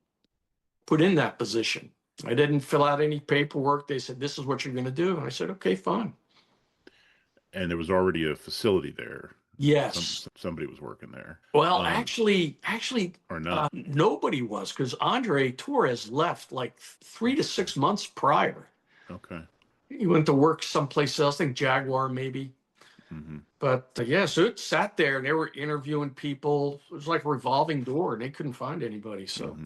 [SPEAKER 3] put in that position. I didn't fill out any paperwork. They said, this is what you're going to do. And I said, okay, fine.
[SPEAKER 2] And there was already a facility there.
[SPEAKER 3] Yes.
[SPEAKER 2] Somebody was working there.
[SPEAKER 3] Well,
[SPEAKER 2] Um,
[SPEAKER 3] actually,
[SPEAKER 2] or not.
[SPEAKER 3] nobody was because Andre Torres left like 3 to 6 months prior.
[SPEAKER 2] Okay.
[SPEAKER 3] He went to work someplace else, I think Jaguar maybe.
[SPEAKER 2] Hmm.
[SPEAKER 3] But yeah, so it sat there and they were interviewing people. It was like a revolving door and they couldn't find anybody. So
[SPEAKER 2] Hmm.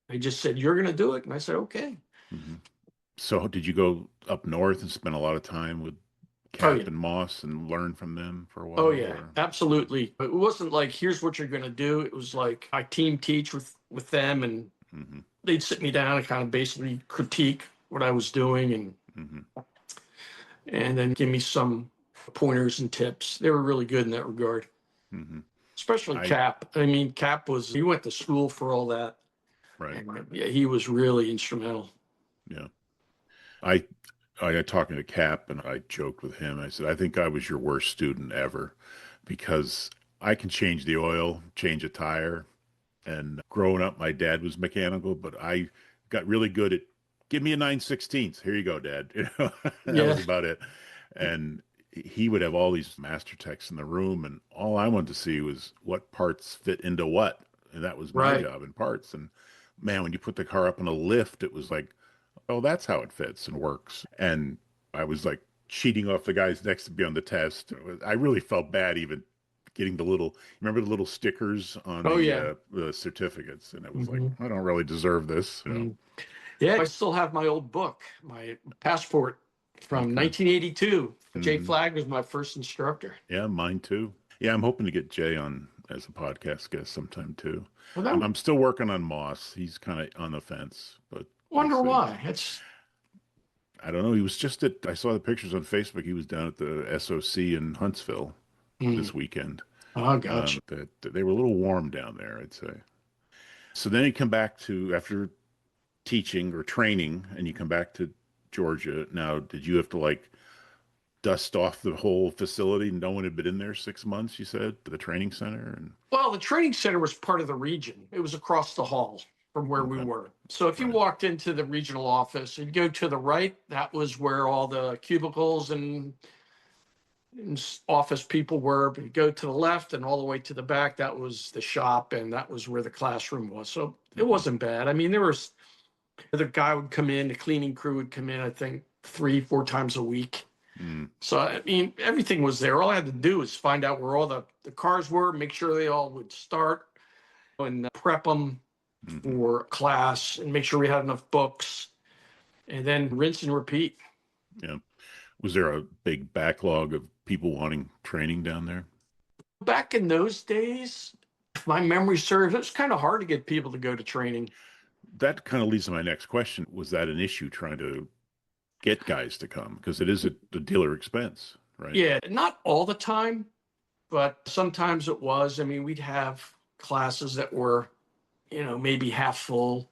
[SPEAKER 3] they just said, you're going to do it. And I said, okay.
[SPEAKER 2] Hmm. So did you go up north and spend a lot of time with
[SPEAKER 3] Oh, yeah.
[SPEAKER 2] Cap and Moss and learn from them for a
[SPEAKER 3] Oh
[SPEAKER 2] while,
[SPEAKER 3] yeah,
[SPEAKER 2] or?
[SPEAKER 3] absolutely. It wasn't like here's what you're going to do. It was like I team teach with them, and
[SPEAKER 2] Hmm.
[SPEAKER 3] they'd sit me down and kind of basically critique what I was doing,
[SPEAKER 2] Hmm.
[SPEAKER 3] and then give me some pointers and tips. They were really good in that regard,
[SPEAKER 2] Hmm.
[SPEAKER 3] especially
[SPEAKER 2] I
[SPEAKER 3] Cap. I mean, Cap was he went to school for all that,
[SPEAKER 2] Right.
[SPEAKER 3] and yeah, he was really instrumental.
[SPEAKER 2] Yeah. I I got talking to Cap and I joked with him. I said, I think I was your worst student ever because I can change the oil, change a tire. And growing up, my dad was mechanical, but I got really good at give me a 9/16. Here you go, Dad. That
[SPEAKER 3] Yeah,
[SPEAKER 2] was about it. And he would have all these master techs in the room, and all I wanted to see was what parts fit into what. And that was my
[SPEAKER 3] right.
[SPEAKER 2] job in parts. And man, when you put the car up in a lift, it was like, oh, that's how it fits and works. And I was like cheating off the guys next to me on the test. I really felt bad even getting the little, remember the little stickers on
[SPEAKER 3] Oh yeah.
[SPEAKER 2] the certificates, and it was like,
[SPEAKER 3] Hmm.
[SPEAKER 2] I don't really deserve this, you know.
[SPEAKER 3] Yeah, I still have my old book, my passport from
[SPEAKER 2] Okay.
[SPEAKER 3] 1982. Jay
[SPEAKER 2] Hmm.
[SPEAKER 3] Flagg was my first instructor.
[SPEAKER 2] Yeah, mine too. Yeah, I'm hoping to get Jay on as a podcast guest sometime too.
[SPEAKER 3] Well,
[SPEAKER 2] I'm,
[SPEAKER 3] that
[SPEAKER 2] I'm still working on Moss. He's kind of on the fence, but we'll
[SPEAKER 3] wonder
[SPEAKER 2] see.
[SPEAKER 3] why. It's
[SPEAKER 2] I don't know. He was just at, I saw the pictures on Facebook. He was down at the SOC in Huntsville
[SPEAKER 3] mm,
[SPEAKER 2] this weekend.
[SPEAKER 3] oh, gotcha.
[SPEAKER 2] That they were a little warm down there, I'd say. So then you come back to, after teaching or training, and you come back to Georgia. Now, did you have to like dust off the whole facility? No one had been in there 6 months, you said, to the training center? And
[SPEAKER 3] Well, the training center was part of the region. It was across the hall from where we
[SPEAKER 2] okay,
[SPEAKER 3] were. So if you
[SPEAKER 2] right.
[SPEAKER 3] walked into the regional office and you go to the right, that was where all the cubicles and office people were. But you go to the left and all the way to the back, that was the shop and that was where the classroom was. So it
[SPEAKER 2] Hmm.
[SPEAKER 3] wasn't bad. I mean, there was the guy would come in, the cleaning crew would come in, I think 3, 4 times a week.
[SPEAKER 2] Mm.
[SPEAKER 3] So, I mean, everything was there. All I had to do was find out where all the cars were, make sure they all would start and prep them
[SPEAKER 2] Hmm.
[SPEAKER 3] for class and make sure we had enough books and then rinse and repeat.
[SPEAKER 2] Yeah. Was there a big backlog of people wanting training down there?
[SPEAKER 3] Back in those days, if my memory serves, it was kind of hard to get people to go to training.
[SPEAKER 2] That kind of leads to my next question. Was that an issue trying to get guys to come? Because it is a dealer expense, right?
[SPEAKER 3] Yeah, not all the time, but sometimes it was. I mean, we'd have classes that were, maybe half full.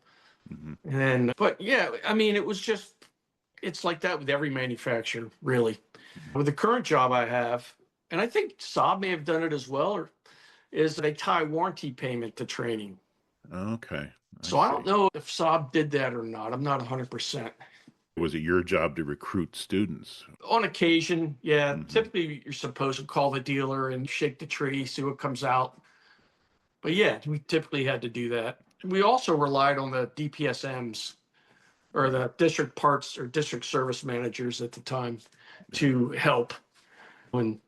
[SPEAKER 2] Hmm.
[SPEAKER 3] And then, but yeah, I mean, it was just, it's like that with every manufacturer, really.
[SPEAKER 2] Hmm.
[SPEAKER 3] With the current job I have, and I think Saab may have done it as well, or is they tie warranty payment to training.
[SPEAKER 2] Okay, I
[SPEAKER 3] So I don't
[SPEAKER 2] see.
[SPEAKER 3] know if Saab did that or not. I'm not 100%.
[SPEAKER 2] Was it your job to recruit students?
[SPEAKER 3] On occasion, yeah,
[SPEAKER 2] Hmm.
[SPEAKER 3] typically you're supposed to call the dealer and shake the tree, see what comes out. But yeah, we typically had to do that. We also relied on the DPSMs or
[SPEAKER 2] Right.
[SPEAKER 3] the district parts or district service managers at the time to help. When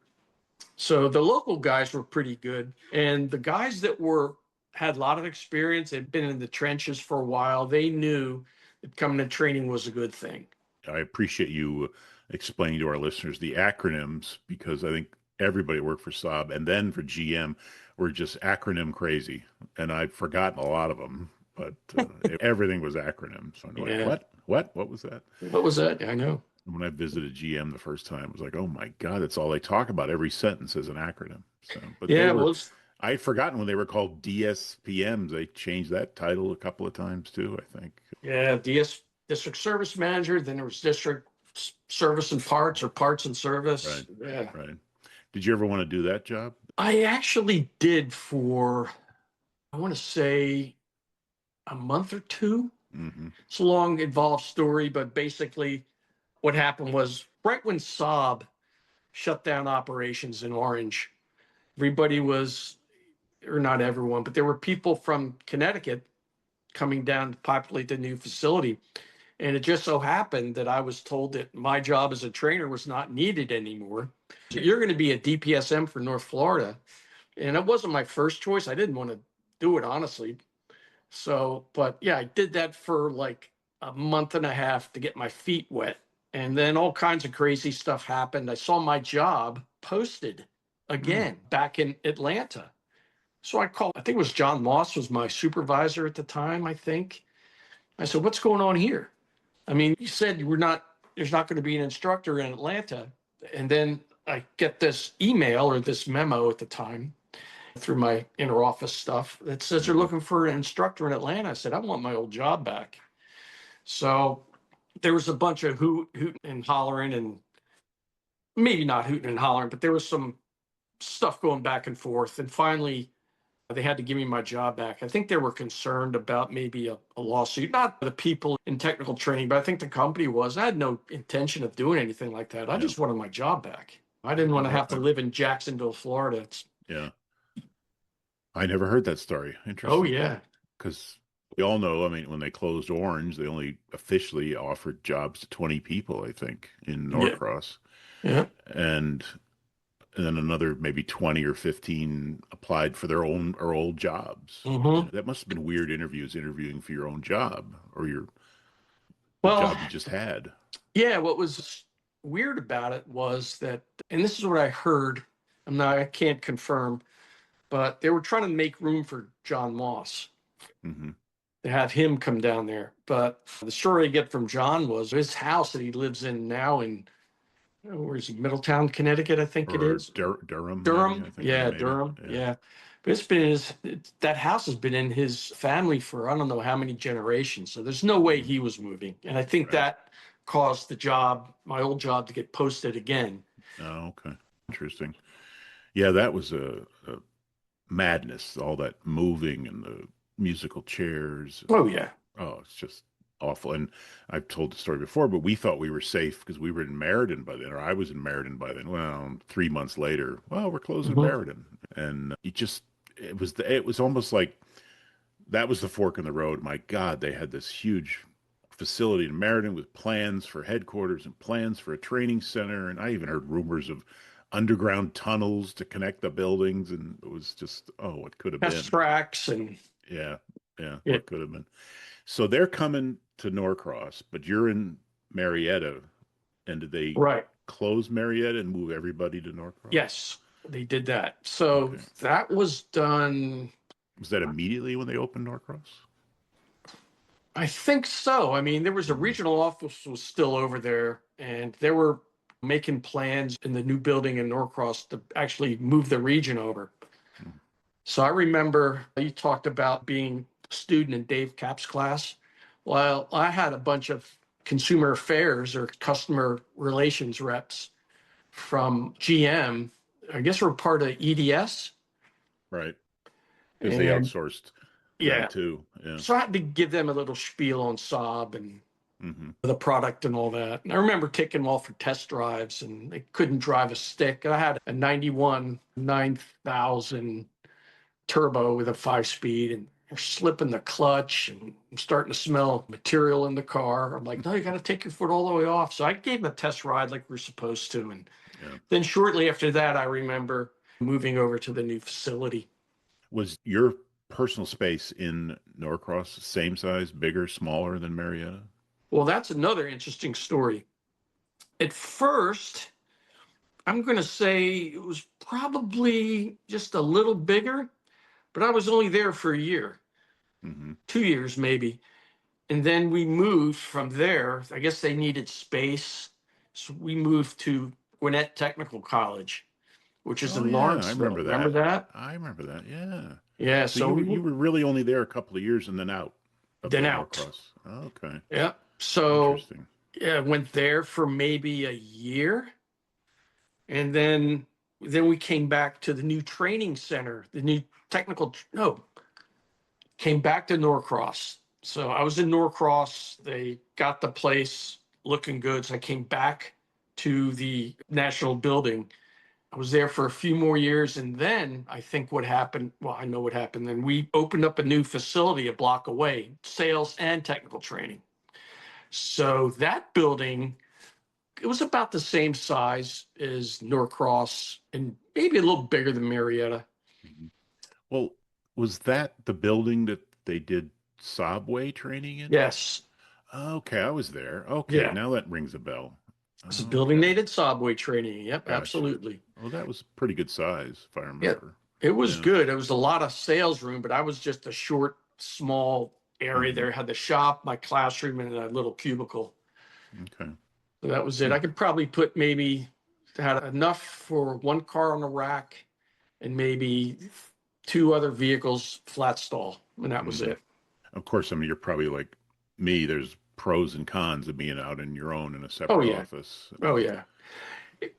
[SPEAKER 3] so the local guys were pretty good, and the guys that were had a lot of experience, had been in the trenches for a while. They knew that coming to training was a good thing.
[SPEAKER 2] I appreciate you explaining to our listeners the acronyms, because I think everybody worked for Saab and then for GM were just acronym crazy. And I've forgotten a lot of them, but everything was acronyms. So I'm like,
[SPEAKER 3] Yeah,
[SPEAKER 2] what? What was that?
[SPEAKER 3] what was that? I know.
[SPEAKER 2] When I visited GM the first time, I was like, oh my God, that's all they talk about. Every sentence is an acronym. So, but they
[SPEAKER 3] Yeah,
[SPEAKER 2] were,
[SPEAKER 3] well,
[SPEAKER 2] I had forgotten when they were called DSPMs. They changed that title a couple of times too, I think.
[SPEAKER 3] yeah, district service manager. Then there was district service and parts or parts and service.
[SPEAKER 2] Right,
[SPEAKER 3] Yeah,
[SPEAKER 2] right. Did you ever want to do that job?
[SPEAKER 3] I actually did for I want to say a month or two.
[SPEAKER 2] Hmm.
[SPEAKER 3] It's a long, involved story, but basically, what happened was right when Saab shut down operations in Orange, everybody was, or not everyone, but there were people from Connecticut coming down to populate the new facility. And it just so happened that I was told that my job as a trainer was not needed anymore. So you're going to be a DPSM for North Florida. And it wasn't my first choice. I didn't want to do it, honestly. So, but yeah, I did that for like a month and a half to get my feet wet. And then all kinds of crazy stuff happened. I saw my job posted
[SPEAKER 2] Mm.
[SPEAKER 3] again back in Atlanta. So I called, I think it was John Moss was my supervisor at the time, I think. I said, what's going on here? I mean, you said there's not going to be an instructor in Atlanta. And then I get this email or this memo at the time through my inner office stuff that says they're
[SPEAKER 2] Hmm.
[SPEAKER 3] looking for an instructor in Atlanta. I said, I want my old job back. So there was a bunch of hooting and hollering, and maybe not hooting and hollering, but there was some stuff going back and forth. And finally, They had to give me my job back. I think they were concerned about maybe a lawsuit, not the people in technical training, but I think the company was. I had no intention of doing anything like that. I
[SPEAKER 2] Yeah.
[SPEAKER 3] just wanted my job back. I didn't want to have to live in Jacksonville, Florida.
[SPEAKER 2] Yeah. I never heard that story.
[SPEAKER 3] Oh,
[SPEAKER 2] Interesting.
[SPEAKER 3] yeah.
[SPEAKER 2] Because we all know, I mean, when they closed Orange, they only officially offered jobs to 20 people, I think, in
[SPEAKER 3] Yeah.
[SPEAKER 2] Norcross.
[SPEAKER 3] Yeah.
[SPEAKER 2] And then another maybe 20 or 15 applied for their own or old jobs.
[SPEAKER 3] Hmm.
[SPEAKER 2] And that must have been weird interviewing for your own job or the
[SPEAKER 3] Well,
[SPEAKER 2] job you just had.
[SPEAKER 3] yeah, what was weird about it was that, and this is what I heard, I can't confirm, but they were trying to make room for John Moss
[SPEAKER 2] Hmm.
[SPEAKER 3] to have him come down there. But the story I get from John was his house that he lives in now in, where is he, Middletown, Connecticut, I think it
[SPEAKER 2] Or
[SPEAKER 3] is.
[SPEAKER 2] Durham, maybe,
[SPEAKER 3] Durham,
[SPEAKER 2] I think they
[SPEAKER 3] yeah,
[SPEAKER 2] made it.
[SPEAKER 3] Durham,
[SPEAKER 2] Yeah.
[SPEAKER 3] yeah. But that house has been in his family for I don't know how many generations. So there's no way he was moving. And I think
[SPEAKER 2] Right.
[SPEAKER 3] that caused my old job to get posted again.
[SPEAKER 2] Oh, okay. Interesting. Yeah, that was a madness, all that moving and the musical chairs.
[SPEAKER 3] Oh, yeah.
[SPEAKER 2] Oh, it's just awful. And I've told the story before, but we thought we were safe because we were in Meriden by then, or I was in Meriden by then. Well, 3 months later, well, we're closing
[SPEAKER 3] Mhm.
[SPEAKER 2] Meriden. And it was almost like that was the fork in the road. My God, they had this huge facility in Meriden with plans for headquarters and plans for a training center. And I even heard rumors of underground tunnels to connect the buildings. And it was just, oh, what could have
[SPEAKER 3] Test
[SPEAKER 2] been.
[SPEAKER 3] tracks and
[SPEAKER 2] Yeah, yeah,
[SPEAKER 3] yeah,
[SPEAKER 2] what could have been. So they're coming to Norcross, but you're in Marietta. And did they
[SPEAKER 3] right.
[SPEAKER 2] close Marietta and move everybody to Norcross?
[SPEAKER 3] Yes, they did that. So
[SPEAKER 2] Okay.
[SPEAKER 3] that was done.
[SPEAKER 2] Was that immediately when they opened Norcross?
[SPEAKER 3] I think so. I mean, there was a
[SPEAKER 2] Hmm.
[SPEAKER 3] regional office was still over there, and they were making plans in the new building in Norcross to actually move the region over. So I remember you talked about being a student in Dave Cap's class. Well, I had a bunch of consumer affairs or customer relations reps from GM. I guess we're part of EDS.
[SPEAKER 2] Right. Because they
[SPEAKER 3] And
[SPEAKER 2] outsourced them
[SPEAKER 3] yeah,
[SPEAKER 2] too. Yeah.
[SPEAKER 3] so I had to give them a little spiel on Saab and
[SPEAKER 2] Hmm.
[SPEAKER 3] the product and all that. And I remember taking them all for test drives, and they couldn't drive a stick. I had a 91 9000 turbo with a 5 speed, and they're slipping the clutch, and I'm starting to smell material in the car. I'm like, no, you got to take your foot all the way off. So I gave them a test ride like we're supposed to. And
[SPEAKER 2] Yeah.
[SPEAKER 3] then shortly after that, I remember moving over to the new facility.
[SPEAKER 2] Was your personal space in Norcross same size, bigger, smaller than Marietta?
[SPEAKER 3] Well, that's another interesting story. At first, I'm going to say it was probably just a little bigger, but I was only there for a year,
[SPEAKER 2] Hmm.
[SPEAKER 3] 2 years maybe. And then we moved from there. I guess they needed space. So we moved to Gwinnett Technical College, which is
[SPEAKER 2] Oh
[SPEAKER 3] in
[SPEAKER 2] yeah, I
[SPEAKER 3] Lawrenceville.
[SPEAKER 2] remember
[SPEAKER 3] Remember
[SPEAKER 2] that.
[SPEAKER 3] that?
[SPEAKER 2] I remember that. Yeah.
[SPEAKER 3] Yeah.
[SPEAKER 2] So
[SPEAKER 3] So
[SPEAKER 2] you were really only there a couple of years and then out of
[SPEAKER 3] then
[SPEAKER 2] the
[SPEAKER 3] out.
[SPEAKER 2] Norcross. Oh, okay.
[SPEAKER 3] Yeah. So
[SPEAKER 2] Interesting.
[SPEAKER 3] yeah, went there for maybe a year. And then we came back to the new training center, the new technical, no, came back to Norcross. So I was in Norcross. They got the place looking good. So I came back to the national building. I was there for a few more years. And then I think what happened, well, I know what happened. Then we opened up a new facility a block away, sales and technical training. So that building, it was about the same size as Norcross and maybe a little bigger than Marietta.
[SPEAKER 2] Mhm. Well, was that the building that they did Subway training in?
[SPEAKER 3] Yes.
[SPEAKER 2] Okay, I was there. Okay,
[SPEAKER 3] Yeah.
[SPEAKER 2] now that rings a bell.
[SPEAKER 3] It's a building
[SPEAKER 2] Okay,
[SPEAKER 3] needed subway training. Yep,
[SPEAKER 2] gotcha.
[SPEAKER 3] absolutely.
[SPEAKER 2] Well, that was pretty good size, if I
[SPEAKER 3] Yeah,
[SPEAKER 2] remember.
[SPEAKER 3] it was
[SPEAKER 2] Yeah.
[SPEAKER 3] good. It was a lot of sales room, but I was just a short, small area
[SPEAKER 2] Hmm.
[SPEAKER 3] there. Had the shop, my classroom, and a little cubicle.
[SPEAKER 2] Okay.
[SPEAKER 3] So that was it.
[SPEAKER 2] Hmm.
[SPEAKER 3] I could probably put maybe had enough for one car on the rack and maybe two other vehicles flat stall, and that was
[SPEAKER 2] Hmm.
[SPEAKER 3] it.
[SPEAKER 2] Of course, I mean, you're probably like me. There's pros and cons of being out in your own in a
[SPEAKER 3] Oh
[SPEAKER 2] separate
[SPEAKER 3] yeah.
[SPEAKER 2] office.
[SPEAKER 3] Oh yeah.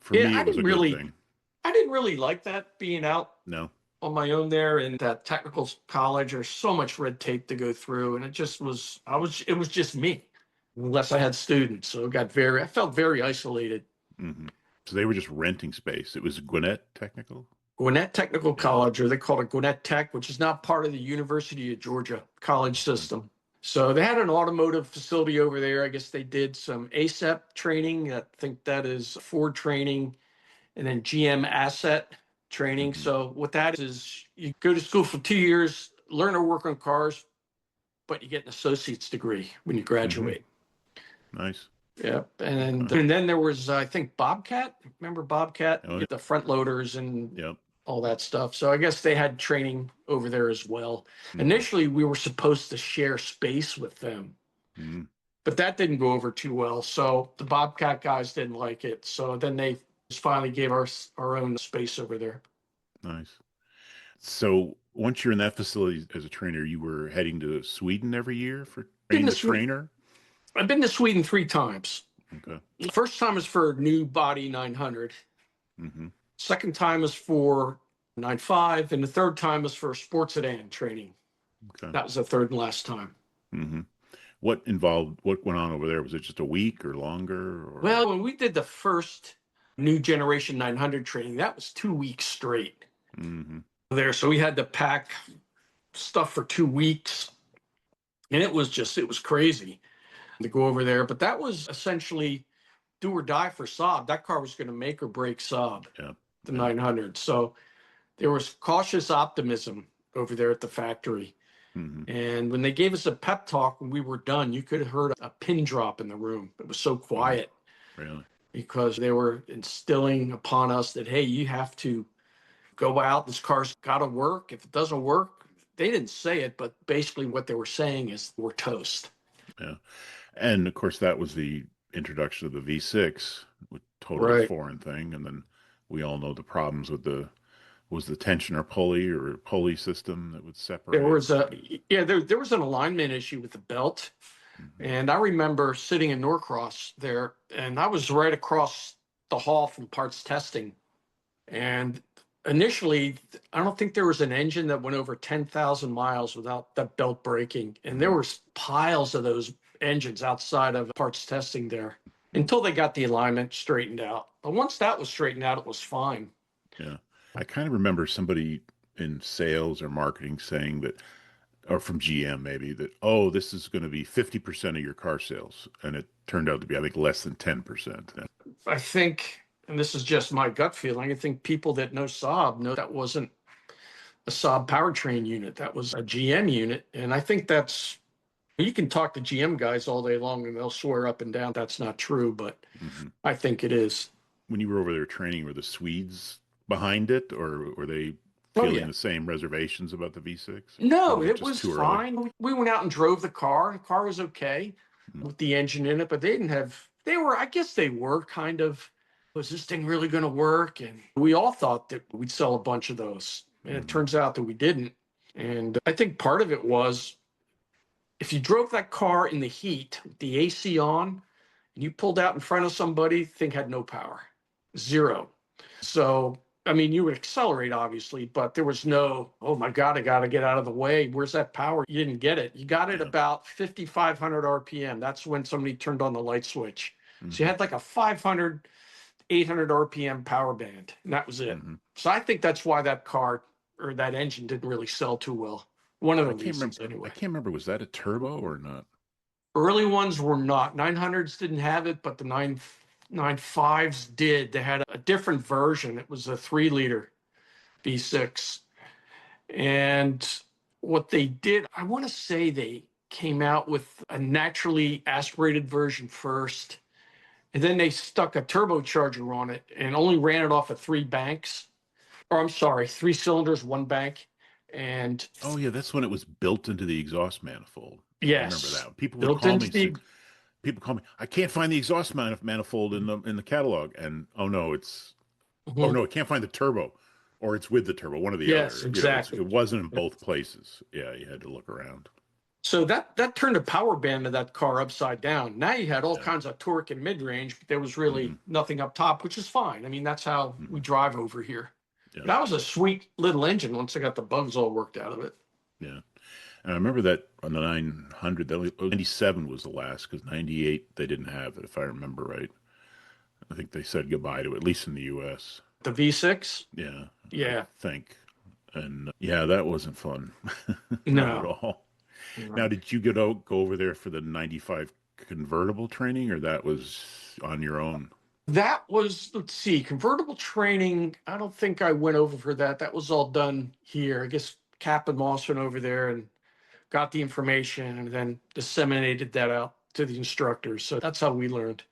[SPEAKER 2] For
[SPEAKER 3] Yeah,
[SPEAKER 2] me, it was a good thing.
[SPEAKER 3] I didn't really like that being out.
[SPEAKER 2] No.
[SPEAKER 3] on my own there in that technical college. There's so much red tape to go through, and it was just me, unless I had students. So I felt very isolated.
[SPEAKER 2] Hmm. So they were just renting space. It was Gwinnett Technical?
[SPEAKER 3] Gwinnett Technical
[SPEAKER 2] Yeah.
[SPEAKER 3] College, or they call it Gwinnett Tech, which is not part of the University of Georgia college system. So they had an automotive facility over there. I guess they did some ASAP training. I think that is Ford training, and then GM asset training.
[SPEAKER 2] Hmm.
[SPEAKER 3] So what that is you go to school for 2 years, learn to work on cars, but you get an associate's degree when you
[SPEAKER 2] Hmm.
[SPEAKER 3] graduate.
[SPEAKER 2] Nice.
[SPEAKER 3] Yeah.
[SPEAKER 2] Okay.
[SPEAKER 3] And then there was, I think, Bobcat. Remember Bobcat?
[SPEAKER 2] Oh,
[SPEAKER 3] You get the front loaders and
[SPEAKER 2] yeah.
[SPEAKER 3] all that stuff. So I guess they had training over there as well.
[SPEAKER 2] Hmm.
[SPEAKER 3] Initially, we were supposed to share space with them,
[SPEAKER 2] Hmm.
[SPEAKER 3] but that didn't go over too well. So the Bobcat guys didn't like it. So then they just finally gave us our own space over there.
[SPEAKER 2] Nice. So once you're in that facility as a trainer, you were heading to Sweden every year for
[SPEAKER 3] Been
[SPEAKER 2] training
[SPEAKER 3] to
[SPEAKER 2] the
[SPEAKER 3] Sweden.
[SPEAKER 2] trainer?
[SPEAKER 3] I've been to Sweden 3 times.
[SPEAKER 2] Okay.
[SPEAKER 3] The first time was for new body 900.
[SPEAKER 2] Hmm.
[SPEAKER 3] Second time was for 95, and the third time was for sports sedan training.
[SPEAKER 2] Okay.
[SPEAKER 3] That was the third and last time.
[SPEAKER 2] Hmm. What went on over there? Was it just a week or longer or?
[SPEAKER 3] Well, when we did the first new generation 900 training, that was 2 weeks straight
[SPEAKER 2] Hmm.
[SPEAKER 3] there. So we had to pack stuff for 2 weeks, and it was crazy to go over there. But that was essentially do or die for Saab. That car was going to make or break Saab,
[SPEAKER 2] Yeah.
[SPEAKER 3] the
[SPEAKER 2] Yeah.
[SPEAKER 3] 900. So there was cautious optimism over there at the factory.
[SPEAKER 2] Hmm.
[SPEAKER 3] And when they gave us a pep talk when we were done, you could have heard a pin drop in the room. It was so
[SPEAKER 2] Oh,
[SPEAKER 3] quiet
[SPEAKER 2] really?
[SPEAKER 3] because they were instilling upon us that, hey, you have to go out. This car's got to work. If it doesn't work, they didn't say it, but basically what they were saying is we're toast.
[SPEAKER 2] Yeah. And of course, that was the introduction of the V6, a totally
[SPEAKER 3] Right.
[SPEAKER 2] foreign thing. And then we all know the problems with the tension or pulley system that would
[SPEAKER 3] There
[SPEAKER 2] separate.
[SPEAKER 3] was there was an alignment issue with the belt.
[SPEAKER 2] Hmm.
[SPEAKER 3] And I remember sitting in Norcross there, and I was right across the hall from parts testing. And initially, I don't think there was an engine that went over 10,000 miles without that belt breaking. And there
[SPEAKER 2] Hmm.
[SPEAKER 3] was piles of those engines outside of parts testing there until they got the alignment straightened out. But once that was straightened out, it was fine.
[SPEAKER 2] Yeah. I kind of remember somebody in sales or marketing saying that, or from GM maybe, that, oh, this is going to be 50% of your car sales. And it turned out to be, I think, less than 10%.
[SPEAKER 3] I think, and this is just my gut feeling, I think people that know Saab know that wasn't a Saab powertrain unit. That was a GM unit. And I think you can talk to GM guys all day long and they'll swear up and down that's not true, but
[SPEAKER 2] Hmm.
[SPEAKER 3] I think it is.
[SPEAKER 2] When you were over there training, were the Swedes behind it, or were they
[SPEAKER 3] Oh,
[SPEAKER 2] feeling
[SPEAKER 3] yeah.
[SPEAKER 2] the same reservations about the V6? Or
[SPEAKER 3] No,
[SPEAKER 2] was it
[SPEAKER 3] it
[SPEAKER 2] just
[SPEAKER 3] was
[SPEAKER 2] too early?
[SPEAKER 3] fine. We went out and drove the car. The car was okay with the engine in it, but I guess they were kind of, was this thing really going to work? And we all thought that we'd sell a bunch of those. And it
[SPEAKER 2] Hmm.
[SPEAKER 3] turns out that we didn't. And I think part of it was if you drove that car in the heat with the AC on and you pulled out in front of somebody, the thing had no power, zero. So, I mean, you would accelerate obviously, but there was no, oh my God, I got to get out of the way. Where's that power? You didn't get it. You got it
[SPEAKER 2] Yeah.
[SPEAKER 3] about 5,500 RPM. That's when somebody turned on the light switch. So you
[SPEAKER 2] Hmm.
[SPEAKER 3] had like a 500, 800 RPM power band, and that was it.
[SPEAKER 2] Hmm.
[SPEAKER 3] So I think that's why that car or that engine didn't really sell too well. One of
[SPEAKER 2] I
[SPEAKER 3] the
[SPEAKER 2] can't remember.
[SPEAKER 3] reasons,
[SPEAKER 2] I
[SPEAKER 3] anyway.
[SPEAKER 2] can't remember. Was that a turbo or not?
[SPEAKER 3] Early ones were not. 900s didn't have it, but the 995s did. They had a different version. It was a 3-liter V6. And what they did, I want to say they came out with a naturally aspirated version first. And then they stuck a turbocharger on it and only ran it off of 3 banks. Or I'm sorry, 3 cylinders, 1 bank. And
[SPEAKER 2] Oh yeah, that's when it was built into the exhaust manifold. I remember
[SPEAKER 3] yes,
[SPEAKER 2] that. People would
[SPEAKER 3] built
[SPEAKER 2] call me
[SPEAKER 3] into
[SPEAKER 2] and say,
[SPEAKER 3] the,
[SPEAKER 2] people call me, I can't find the exhaust manifold in the catalog, and oh
[SPEAKER 3] Mhm.
[SPEAKER 2] no, I can't find the turbo, or it's with the turbo, one or the
[SPEAKER 3] Yes,
[SPEAKER 2] other. You know,
[SPEAKER 3] exactly.
[SPEAKER 2] it wasn't in both places. Yeah, you had to look around.
[SPEAKER 3] So that turned the power band of that car upside down. Now you had all
[SPEAKER 2] Yeah.
[SPEAKER 3] kinds of torque and mid range, but there was
[SPEAKER 2] Hmm.
[SPEAKER 3] really nothing up top, which is fine. I mean, that's how we
[SPEAKER 2] Hmm.
[SPEAKER 3] drive over here.
[SPEAKER 2] Yeah.
[SPEAKER 3] That was a sweet little engine once I got the bugs all worked out of it.
[SPEAKER 2] Yeah. And I remember that on the 900, that 97 was the last because 98 they didn't have it, if I remember right. I think they said goodbye to it, at least in the U.S.
[SPEAKER 3] The V6?
[SPEAKER 2] Yeah, I
[SPEAKER 3] Yeah.
[SPEAKER 2] think. And yeah, that wasn't fun. Not at
[SPEAKER 3] No.
[SPEAKER 2] all. Now, did you go over there for the 95 convertible training, or that was on your own?
[SPEAKER 3] That was, let's see, convertible training. I don't think I went over for that. That was all done here. I guess Cap and Moss went over there and got the information and then disseminated that out to the instructors. So that's how we learned.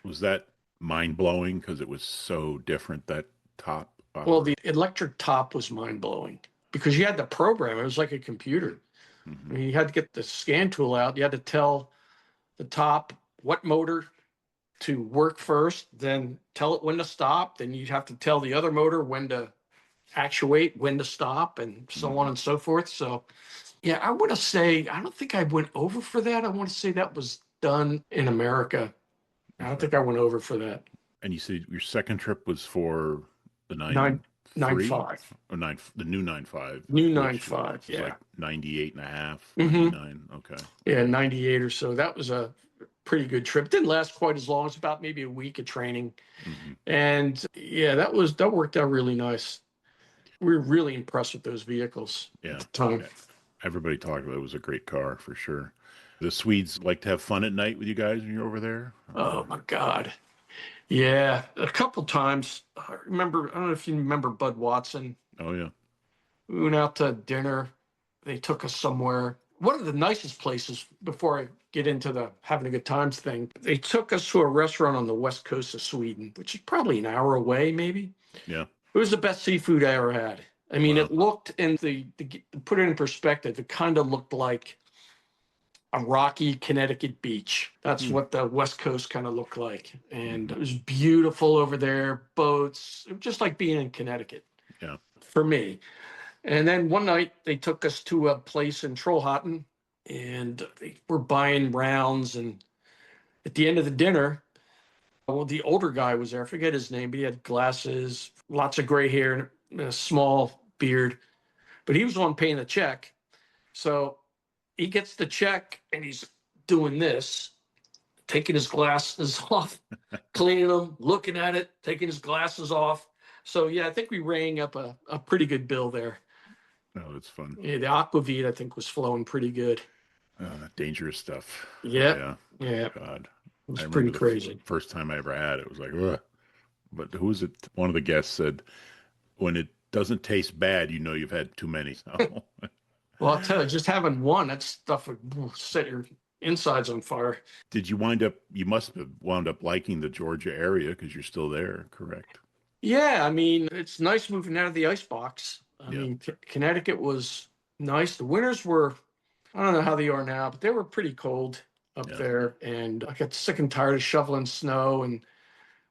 [SPEAKER 2] Was that mind blowing because it was so different, that top
[SPEAKER 3] Well,
[SPEAKER 2] operation?
[SPEAKER 3] the electric top was mind blowing because you had to program. It was like a computer. I
[SPEAKER 2] Hmm.
[SPEAKER 3] mean, you had to get the scan tool out. You had to tell the top what motor to work first, then tell it when to stop. Then you'd have to tell the other motor when to actuate, when to stop, and so on
[SPEAKER 2] Hmm.
[SPEAKER 3] and so forth. So, yeah, I want to say, I don't think I went over for that. I want to say that was done in America. I don't
[SPEAKER 2] Okay.
[SPEAKER 3] think I went over for that.
[SPEAKER 2] And you said your second trip was for the
[SPEAKER 3] Nine,
[SPEAKER 2] 93
[SPEAKER 3] five,
[SPEAKER 2] or the new 95,
[SPEAKER 3] new
[SPEAKER 2] which
[SPEAKER 3] 95.
[SPEAKER 2] was
[SPEAKER 3] Yeah.
[SPEAKER 2] like 98 and a half,
[SPEAKER 3] Hmm.
[SPEAKER 2] 99. Okay.
[SPEAKER 3] Yeah, 98 or so. That was a pretty good trip. Didn't last quite as long. It's about maybe a week of training.
[SPEAKER 2] Hmm.
[SPEAKER 3] And yeah, that worked out really nice. We were really impressed with those vehicles at
[SPEAKER 2] Yeah.
[SPEAKER 3] the time.
[SPEAKER 2] Yeah. Everybody talked about it. It was a great car for sure. The Swedes like to have fun at night with you guys when you're over there.
[SPEAKER 3] Oh my God. Yeah, a couple times. I remember, I don't know if you remember Bud Watson.
[SPEAKER 2] Oh yeah.
[SPEAKER 3] We went out to dinner. They took us somewhere. One of the nicest places, before I get into the having a good times thing, they took us to a restaurant on the west coast of Sweden, which is probably an hour away, maybe.
[SPEAKER 2] Yeah.
[SPEAKER 3] It was the best seafood I ever had. I mean,
[SPEAKER 2] Wow.
[SPEAKER 3] it looked in put it in perspective, it kind of looked like a rocky Connecticut beach. That's
[SPEAKER 2] Hmm.
[SPEAKER 3] what the West Coast kind of looked like. And
[SPEAKER 2] Hmm.
[SPEAKER 3] it was beautiful over there, boats, just like being in Connecticut
[SPEAKER 2] Yeah.
[SPEAKER 3] for me. And then one night they took us to a place in Trollhättan and they were buying rounds. And at the end of the dinner, well, the older guy was there. I forget his name, but he had glasses, lots of gray hair, and a small beard. But he was the one paying the check. So he gets the check and he's doing this, taking his glasses off, cleaning them, looking at it, taking his glasses off. So yeah, I think we rang up a pretty good bill there.
[SPEAKER 2] Oh, it's fun.
[SPEAKER 3] Yeah, the aquavit I think was flowing pretty good.
[SPEAKER 2] Dangerous stuff.
[SPEAKER 3] Yeah,
[SPEAKER 2] Yeah.
[SPEAKER 3] yeah, it
[SPEAKER 2] God. I
[SPEAKER 3] was pretty
[SPEAKER 2] remember the
[SPEAKER 3] crazy.
[SPEAKER 2] first time I ever had it. It was like, ugh. But who was it? One of the guests said, when it doesn't taste bad, you know you've had too many. So,
[SPEAKER 3] Well, I'll tell you, just having one, that stuff would set your insides on fire.
[SPEAKER 2] did you must have wound up liking the Georgia area because you're still there, correct?
[SPEAKER 3] Yeah, I mean, it's nice moving out of the ice box. I
[SPEAKER 2] Yeah.
[SPEAKER 3] mean, Connecticut was nice. The winters were, I don't know how they are now, but they were pretty cold up
[SPEAKER 2] Yeah.
[SPEAKER 3] there. And I got sick and tired of shoveling snow. And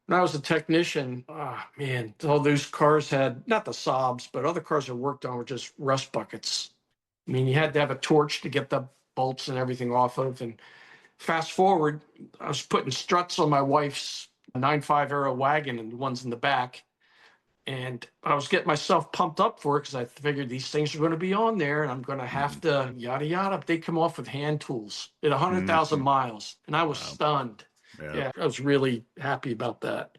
[SPEAKER 3] when I was a technician, ah, man, all those cars had, not the Saabs, but other cars I worked on were just rust buckets. I mean, you had to have a torch to get the bolts and everything off of. And fast forward, I was putting struts on my wife's 9.5 Aero wagon and the ones in the back. And I was getting myself pumped up for it because I figured these things are going to be on there and I'm going to have
[SPEAKER 2] Hmm.
[SPEAKER 3] to yada yada. They come off with hand tools at 100,000
[SPEAKER 2] Hmm.
[SPEAKER 3] miles. And I was
[SPEAKER 2] Wow.
[SPEAKER 3] stunned.
[SPEAKER 2] Yeah.
[SPEAKER 3] Yeah, I was really happy about that.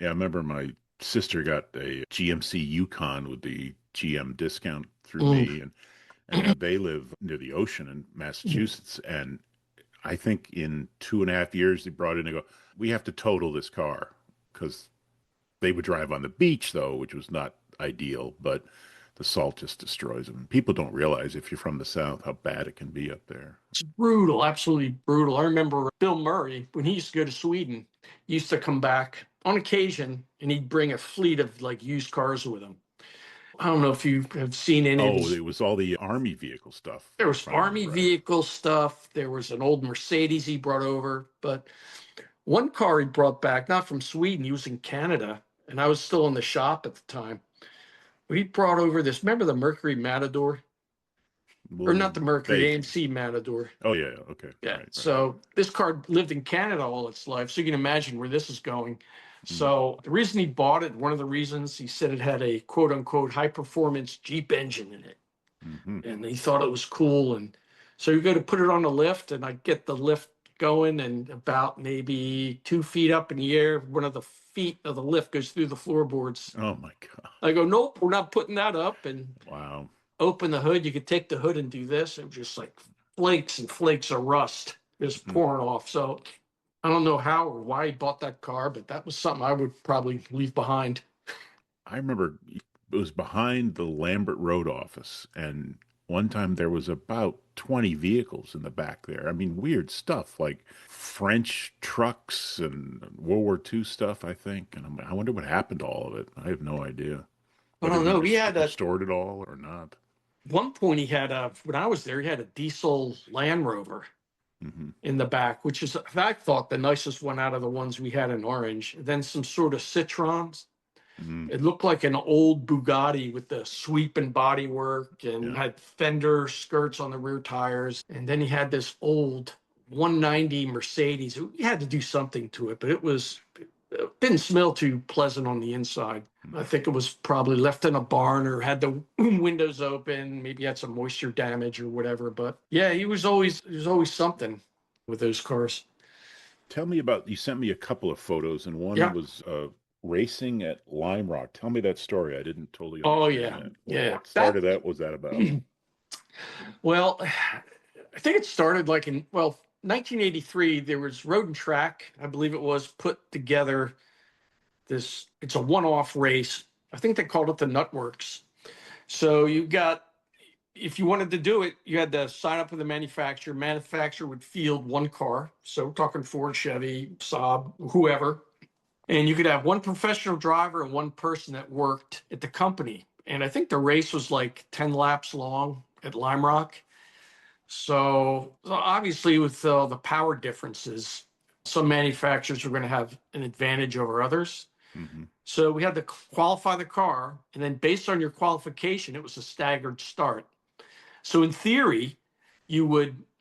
[SPEAKER 2] Yeah. I remember my sister got a GMC Yukon with the GM discount through
[SPEAKER 3] Mm.
[SPEAKER 2] me, and they live near the ocean in Massachusetts. And I think in 2.5 years they brought in and go, we have to total this car because they would drive on the beach though, which was not ideal, but the salt just destroys them. People don't realize if you're from the South how bad it can be up there.
[SPEAKER 3] It's brutal, absolutely brutal. I remember Bill Murray, when he used to go to Sweden, he used to come back on occasion and he'd bring a fleet of like used cars with him. I don't know if you have seen any of
[SPEAKER 2] Oh,
[SPEAKER 3] his.
[SPEAKER 2] it was all the army vehicle stuff,
[SPEAKER 3] There was
[SPEAKER 2] if I
[SPEAKER 3] army
[SPEAKER 2] remember right.
[SPEAKER 3] vehicle stuff. There was an old Mercedes he brought over. But one car he brought back, not from Sweden, he was in Canada. And I was still in the shop at the time. But he brought over this, remember the Mercury Matador? or not the Mercury,
[SPEAKER 2] Bacon.
[SPEAKER 3] AMC Matador.
[SPEAKER 2] Oh, yeah. Okay.
[SPEAKER 3] Yeah.
[SPEAKER 2] Right.
[SPEAKER 3] So this car lived in Canada all its life. So you can imagine where this is going.
[SPEAKER 2] Mm.
[SPEAKER 3] So the reason he bought it, one of the reasons, he said it had a quote unquote high performance Jeep engine in it.
[SPEAKER 2] Mm-hmm.
[SPEAKER 3] And he thought it was cool. And so you go to put it on the lift, and I get the lift going, and about maybe 2 feet up in the air, one of the feet of the lift goes through the floorboards.
[SPEAKER 2] Oh, my God.
[SPEAKER 3] I go, nope, we're not putting that up. And
[SPEAKER 2] Wow.
[SPEAKER 3] open the hood. You could take the hood and do this. It was just like flakes and flakes of rust just pouring off. So I don't know how or why he bought that car, but that was something I would probably leave behind.
[SPEAKER 2] I remember it was behind the Lambert Road office, and one time there was about 20 vehicles in the back there. I mean, weird stuff like French trucks and World War II stuff, I think. And I wonder what happened to all of it. I have no idea.
[SPEAKER 3] I don't know. He had
[SPEAKER 2] restored it all or not.
[SPEAKER 3] one point he had when I was there, he had a diesel Land Rover in the back, which is, I thought, the nicest one out of the ones we had in orange. Then some sort of Citroens. It looked like an old Bugatti with the sweep and body work, and had fender skirts on the rear tires. And then he had this old 190 Mercedes. He had to do something to it, but it didn't smell too pleasant on the inside. I think it was probably left in a barn or had the windows open, maybe had some moisture damage or whatever. But yeah, he was always something with those cars.
[SPEAKER 2] Tell me about, you sent me a couple of photos, and one was racing at Lime Rock. Tell me that story. I didn't totally understand that. What started that was that about?
[SPEAKER 3] Well, I think it started like in 1983. There was Road and Track, I believe it was, put together this. It's a one-off race. I think they called it the Nutworks. So if you wanted to do it, you had to sign up with the manufacturer. Manufacturer would field one car. So we're talking Ford, Chevy, Saab, whoever. And you could have one professional driver and one person that worked at the company. And I think the race was like 10 laps long at Lime Rock. So obviously with the power differences, some manufacturers were going to have an advantage over others. So we had to qualify the car. And then based on your qualification, it was a staggered start. So in theory,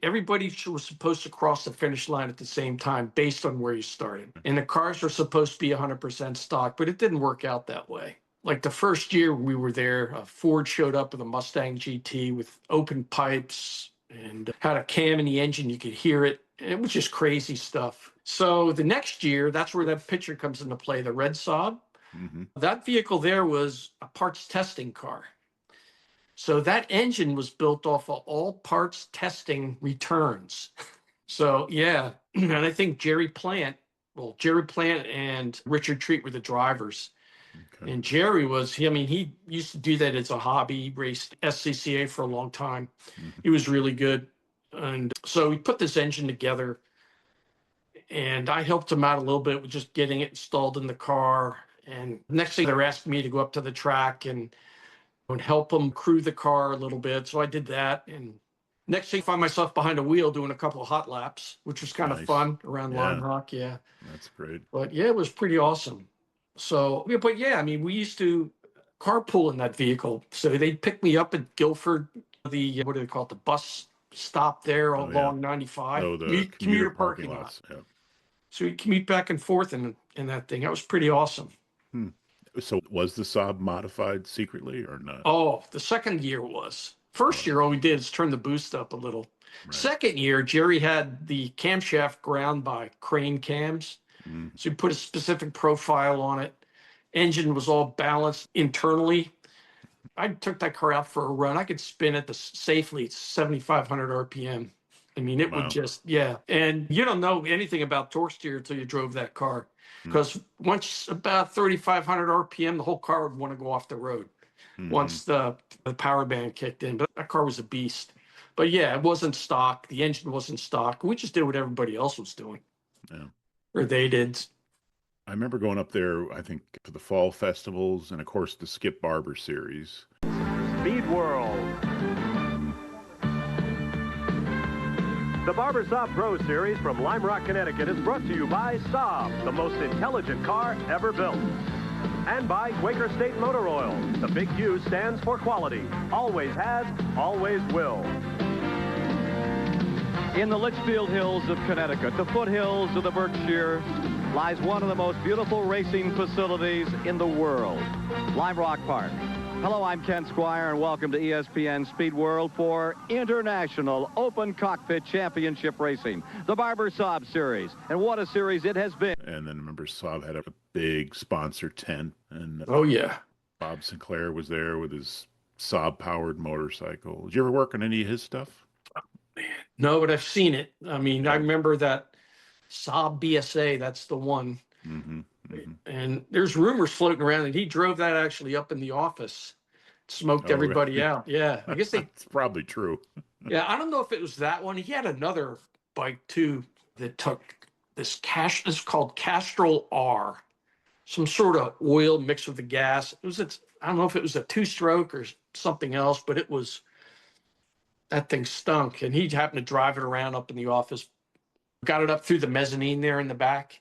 [SPEAKER 3] everybody was supposed to cross the finish line at the same time based on where you started. And the cars were supposed to be 100% stock, but it didn't work out that way. Like the first year we were there, Ford showed up with a Mustang GT with open pipes and had a cam in the engine. You could hear it. It was just crazy stuff. So the next year, that's where that picture comes into play, the red Saab. That vehicle there was a parts testing car. So that engine was built off of all parts testing returns. So, yeah. And I think Jerry Plant and Richard Treat were the drivers. Okay. And Jerry he used to do that as a hobby. He raced SCCA for a long time. He was really good. And so we put this engine together, and I helped him out a little bit with just getting it installed in the car. And next thing, they're asking me to go up to the track and help them crew the car a little bit. So I did that. And next thing, I find myself behind a wheel doing a couple of hot laps, which was kind of fun around Lime Rock. Yeah.
[SPEAKER 2] That's great.
[SPEAKER 3] But yeah, it was pretty awesome. So, but yeah, we used to carpool in that vehicle. So they'd pick me up at Guilford, what do they call it? The bus stop there along 95.
[SPEAKER 2] Oh, the commuter parking lots. Yeah.
[SPEAKER 3] So we'd commute back and forth in that thing. That was pretty awesome.
[SPEAKER 2] So was the Saab modified secretly or not?
[SPEAKER 3] Oh, the second year was. First year, all we did is turn the boost up a little. Right. Second year, Jerry had the camshaft ground by crane cams. So he put a specific profile on it. Engine was all balanced internally. I took that car out for a run. I could spin it safely. It's 7,500 RPM. It would just, And you don't know anything about torque steer until you drove that car. Because once about 3,500 RPM, the whole car would want to go off the road once the power band kicked in. But that car was a beast. But yeah, it wasn't stock. The engine wasn't stock. We just did what everybody else was doing.
[SPEAKER 2] Yeah.
[SPEAKER 3] Or they did.
[SPEAKER 2] I remember going up there, I think, for the fall festivals and, of course, the Skip Barber series.
[SPEAKER 4] Speed World. The Barber Saab Pro Series from Lime Rock, Connecticut is brought to you by Saab, the most intelligent car ever built. And by Quaker State Motor Oil. The big Q stands for quality. Always has, always will.
[SPEAKER 5] In the Litchfield Hills of Connecticut, the foothills of the Berkshire, lies one of the most beautiful racing facilities in the world, Lime Rock Park. Hello, I'm Ken Squire, and welcome to ESPN Speed World for International Open Cockpit Championship Racing, the Barber Saab Series. And what a series it has been.
[SPEAKER 2] And then remember, Saab had a big sponsor tent, and
[SPEAKER 3] Oh, yeah.
[SPEAKER 2] Bob Sinclair was there with his Saab-powered motorcycle. Did you ever work on any of his stuff?
[SPEAKER 3] No, but I've seen it. I mean,
[SPEAKER 2] Yeah.
[SPEAKER 3] I remember that Saab BSA, that's the one.
[SPEAKER 2] Mm-hmm. Mm-hmm.
[SPEAKER 3] And there's rumors floating around that he drove that actually up in the office, smoked
[SPEAKER 2] Oh,
[SPEAKER 3] everybody
[SPEAKER 2] really?
[SPEAKER 3] out. Yeah, I guess they,
[SPEAKER 2] It's probably true.
[SPEAKER 3] yeah, I don't know if it was that one. He had another bike too that took this it's called Castrol R, some sort of oil mixed with the gas. I don't know if it was a two-stroke or something else, but that thing stunk. And he happened to drive it around up in the office, got it up through the mezzanine there in the back.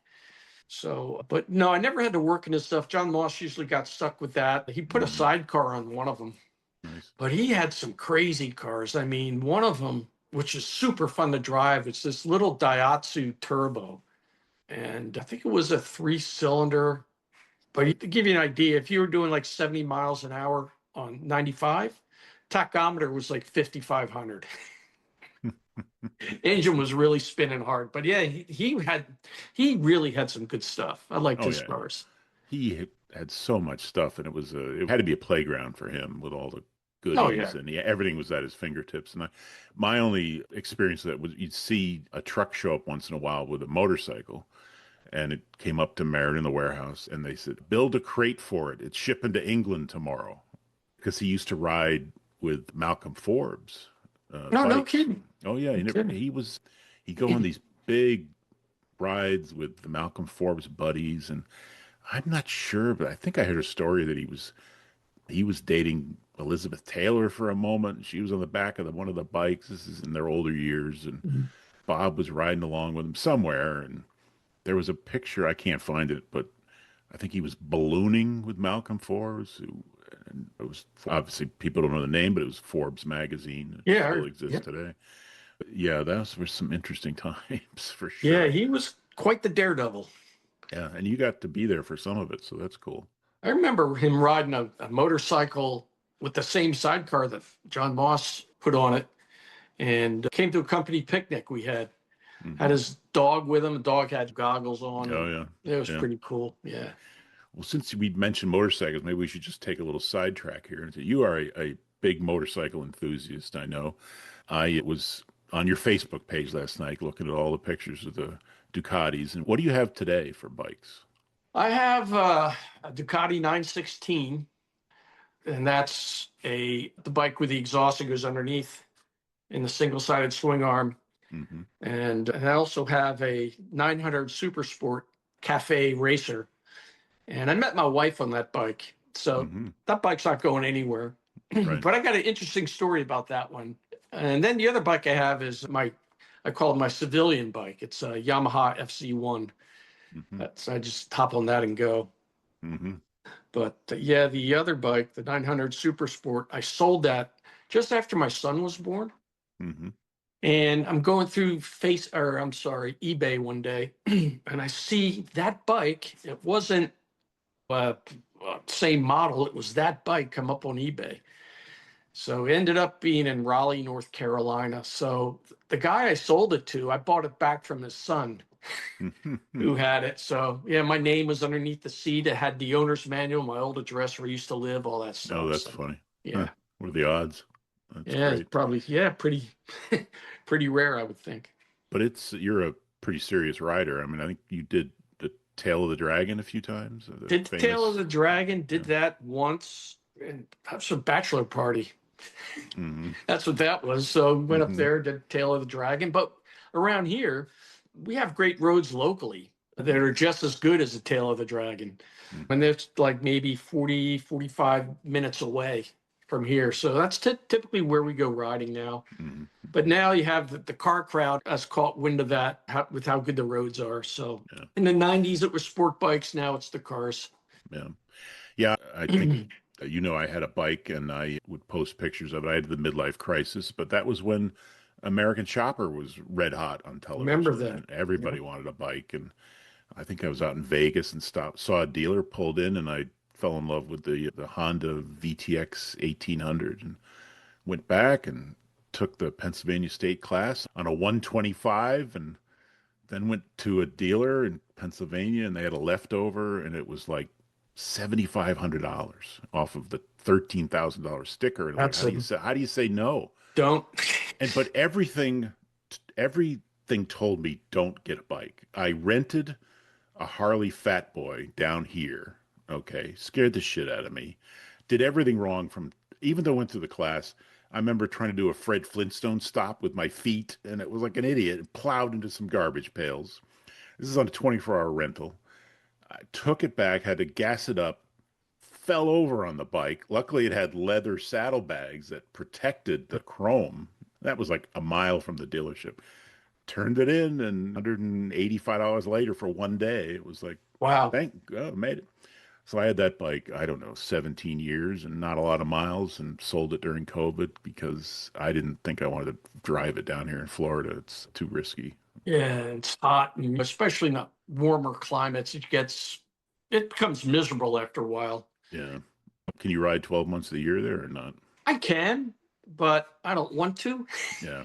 [SPEAKER 3] So, but no, I never had to work in his stuff. John Moss usually got stuck with that. He put a sidecar on one of them,
[SPEAKER 2] Nice.
[SPEAKER 3] but he had some crazy cars. I mean, one of them, which is super fun to drive, it's this little Daihatsu Turbo. And I think it was a 3-cylinder. But to give you an idea, if you were doing like 70 miles an hour on 95, tachometer was like 5,500. Engine was really spinning hard. But yeah, he really had some good stuff. I liked his cars.
[SPEAKER 2] He had so much stuff, and it had to be a playground for him with all the goodies,
[SPEAKER 3] Oh, yeah.
[SPEAKER 2] and everything was at his fingertips. And my only experience of that was you'd see a truck show up once in a while with a motorcycle, and it came up to Merritt in the warehouse, and they said, "Build a crate for it. It's shipping to England tomorrow," because he used to ride with Malcolm Forbes.
[SPEAKER 3] No
[SPEAKER 2] bikes.
[SPEAKER 3] kidding.
[SPEAKER 2] Oh yeah, he'd go on these big rides with the Malcolm Forbes buddies, and I'm not sure, but I think I heard a story that he was dating Elizabeth Taylor for a moment, and she was on the back of one of the bikes. This is in their older years, and Bob was riding along with him somewhere, and there was a picture, I can't find it, but I think he was ballooning with Malcolm Forbes, and it was obviously people don't know the name, but it was Forbes magazine. It still exists today. But yeah, those were some interesting times for sure.
[SPEAKER 3] Yeah, he was quite the daredevil.
[SPEAKER 2] Yeah, and you got to be there for some of it, so that's cool.
[SPEAKER 3] I remember him riding a motorcycle with the same sidecar that John Moss put on it, and came to a company picnic we had. Had his dog with him. The dog had goggles on.
[SPEAKER 2] Oh, yeah.
[SPEAKER 3] It was pretty cool. Yeah.
[SPEAKER 2] Well, since we mentioned motorcycles, maybe we should just take a little sidetrack here. You are a big motorcycle enthusiast, I know. I was on your Facebook page last night looking at all the pictures of the Ducatis. And what do you have today for bikes?
[SPEAKER 3] I have a Ducati 916, and that's the bike with the exhaust that goes underneath in the single-sided swing arm.
[SPEAKER 2] Mm-hmm.
[SPEAKER 3] And I also have a 900 Super Sport Cafe Racer. And I met my wife on that bike. So that bike's not going anywhere.
[SPEAKER 2] Right.
[SPEAKER 3] But I got an interesting story about that one. And then the other bike I have is I call it my civilian bike. It's a Yamaha FC1. I just hop on that and go. But yeah, the other bike, the 900 Super Sport, I sold that just after my son was born. And I'm going through eBay one day, and I see that bike. It wasn't same model. It was that bike come up on eBay. So it ended up being in Raleigh, North Carolina. So the guy I sold it to, I bought it back from his son who had it. So yeah, my name was underneath the seat. It had the owner's manual, my old address where I used to live, all that stuff.
[SPEAKER 2] Oh, that's funny.
[SPEAKER 3] Yeah.
[SPEAKER 2] Huh. What are the odds? That's
[SPEAKER 3] It's
[SPEAKER 2] great.
[SPEAKER 3] probably, pretty, pretty rare, I would think.
[SPEAKER 2] But you're a pretty serious rider. I mean, I think you did the Tail of the Dragon a few times.
[SPEAKER 3] Did the Tail of the Dragon, did that once, and that was a bachelor party. That's what that was. So went up there, did Tail of the Dragon. But around here, we have great roads locally that are just as good as the Tail of the Dragon. And it's like maybe 40, 45 minutes away from here. So that's typically where we go riding now. But now you have the car crowd has caught wind of that with how good the roads are. So in the 90s, it was sport bikes. Now it's the cars.
[SPEAKER 2] Yeah. Yeah, I think, I had a bike and I would post pictures of it. I had the midlife crisis, but that was when American Chopper was red hot on
[SPEAKER 3] Remember
[SPEAKER 2] television
[SPEAKER 3] that?
[SPEAKER 2] and everybody wanted a bike. And I think I was out in Vegas and saw a dealer, pulled in, and I fell in love with the Honda VTX 1800 and went back and took the Pennsylvania State class on a 125 and then went to a dealer in Pennsylvania and they had a leftover and it was like $7,500 off of the $13,000 sticker. And like,
[SPEAKER 3] That's a
[SPEAKER 2] how do you say no?
[SPEAKER 3] don't.
[SPEAKER 2] But everything told me don't get a bike. I rented a Harley Fat Boy down here. Okay, scared the shit out of me. Did everything wrong from even though I went through the class. I remember trying to do a Fred Flintstone stop with my feet, and it was like an idiot. It plowed into some garbage pails. This is on a 24-hour rental. I took it back, had to gas it up, fell over on the bike. Luckily, it had leather saddlebags that protected the chrome. That was like a mile from the dealership. Turned it in, and $185 later for one day, it was like,
[SPEAKER 3] Wow.
[SPEAKER 2] thank God, I made it. So I had that bike, I don't know, 17 years and not a lot of miles, and sold it during COVID because I didn't think I wanted to drive it down here in Florida. It's too risky.
[SPEAKER 3] Yeah, it's hot, and especially in the warmer climates, it becomes miserable after a while.
[SPEAKER 2] Yeah. Can you ride 12 months of the year there or not?
[SPEAKER 3] I can, but I don't want to.
[SPEAKER 2] Yeah.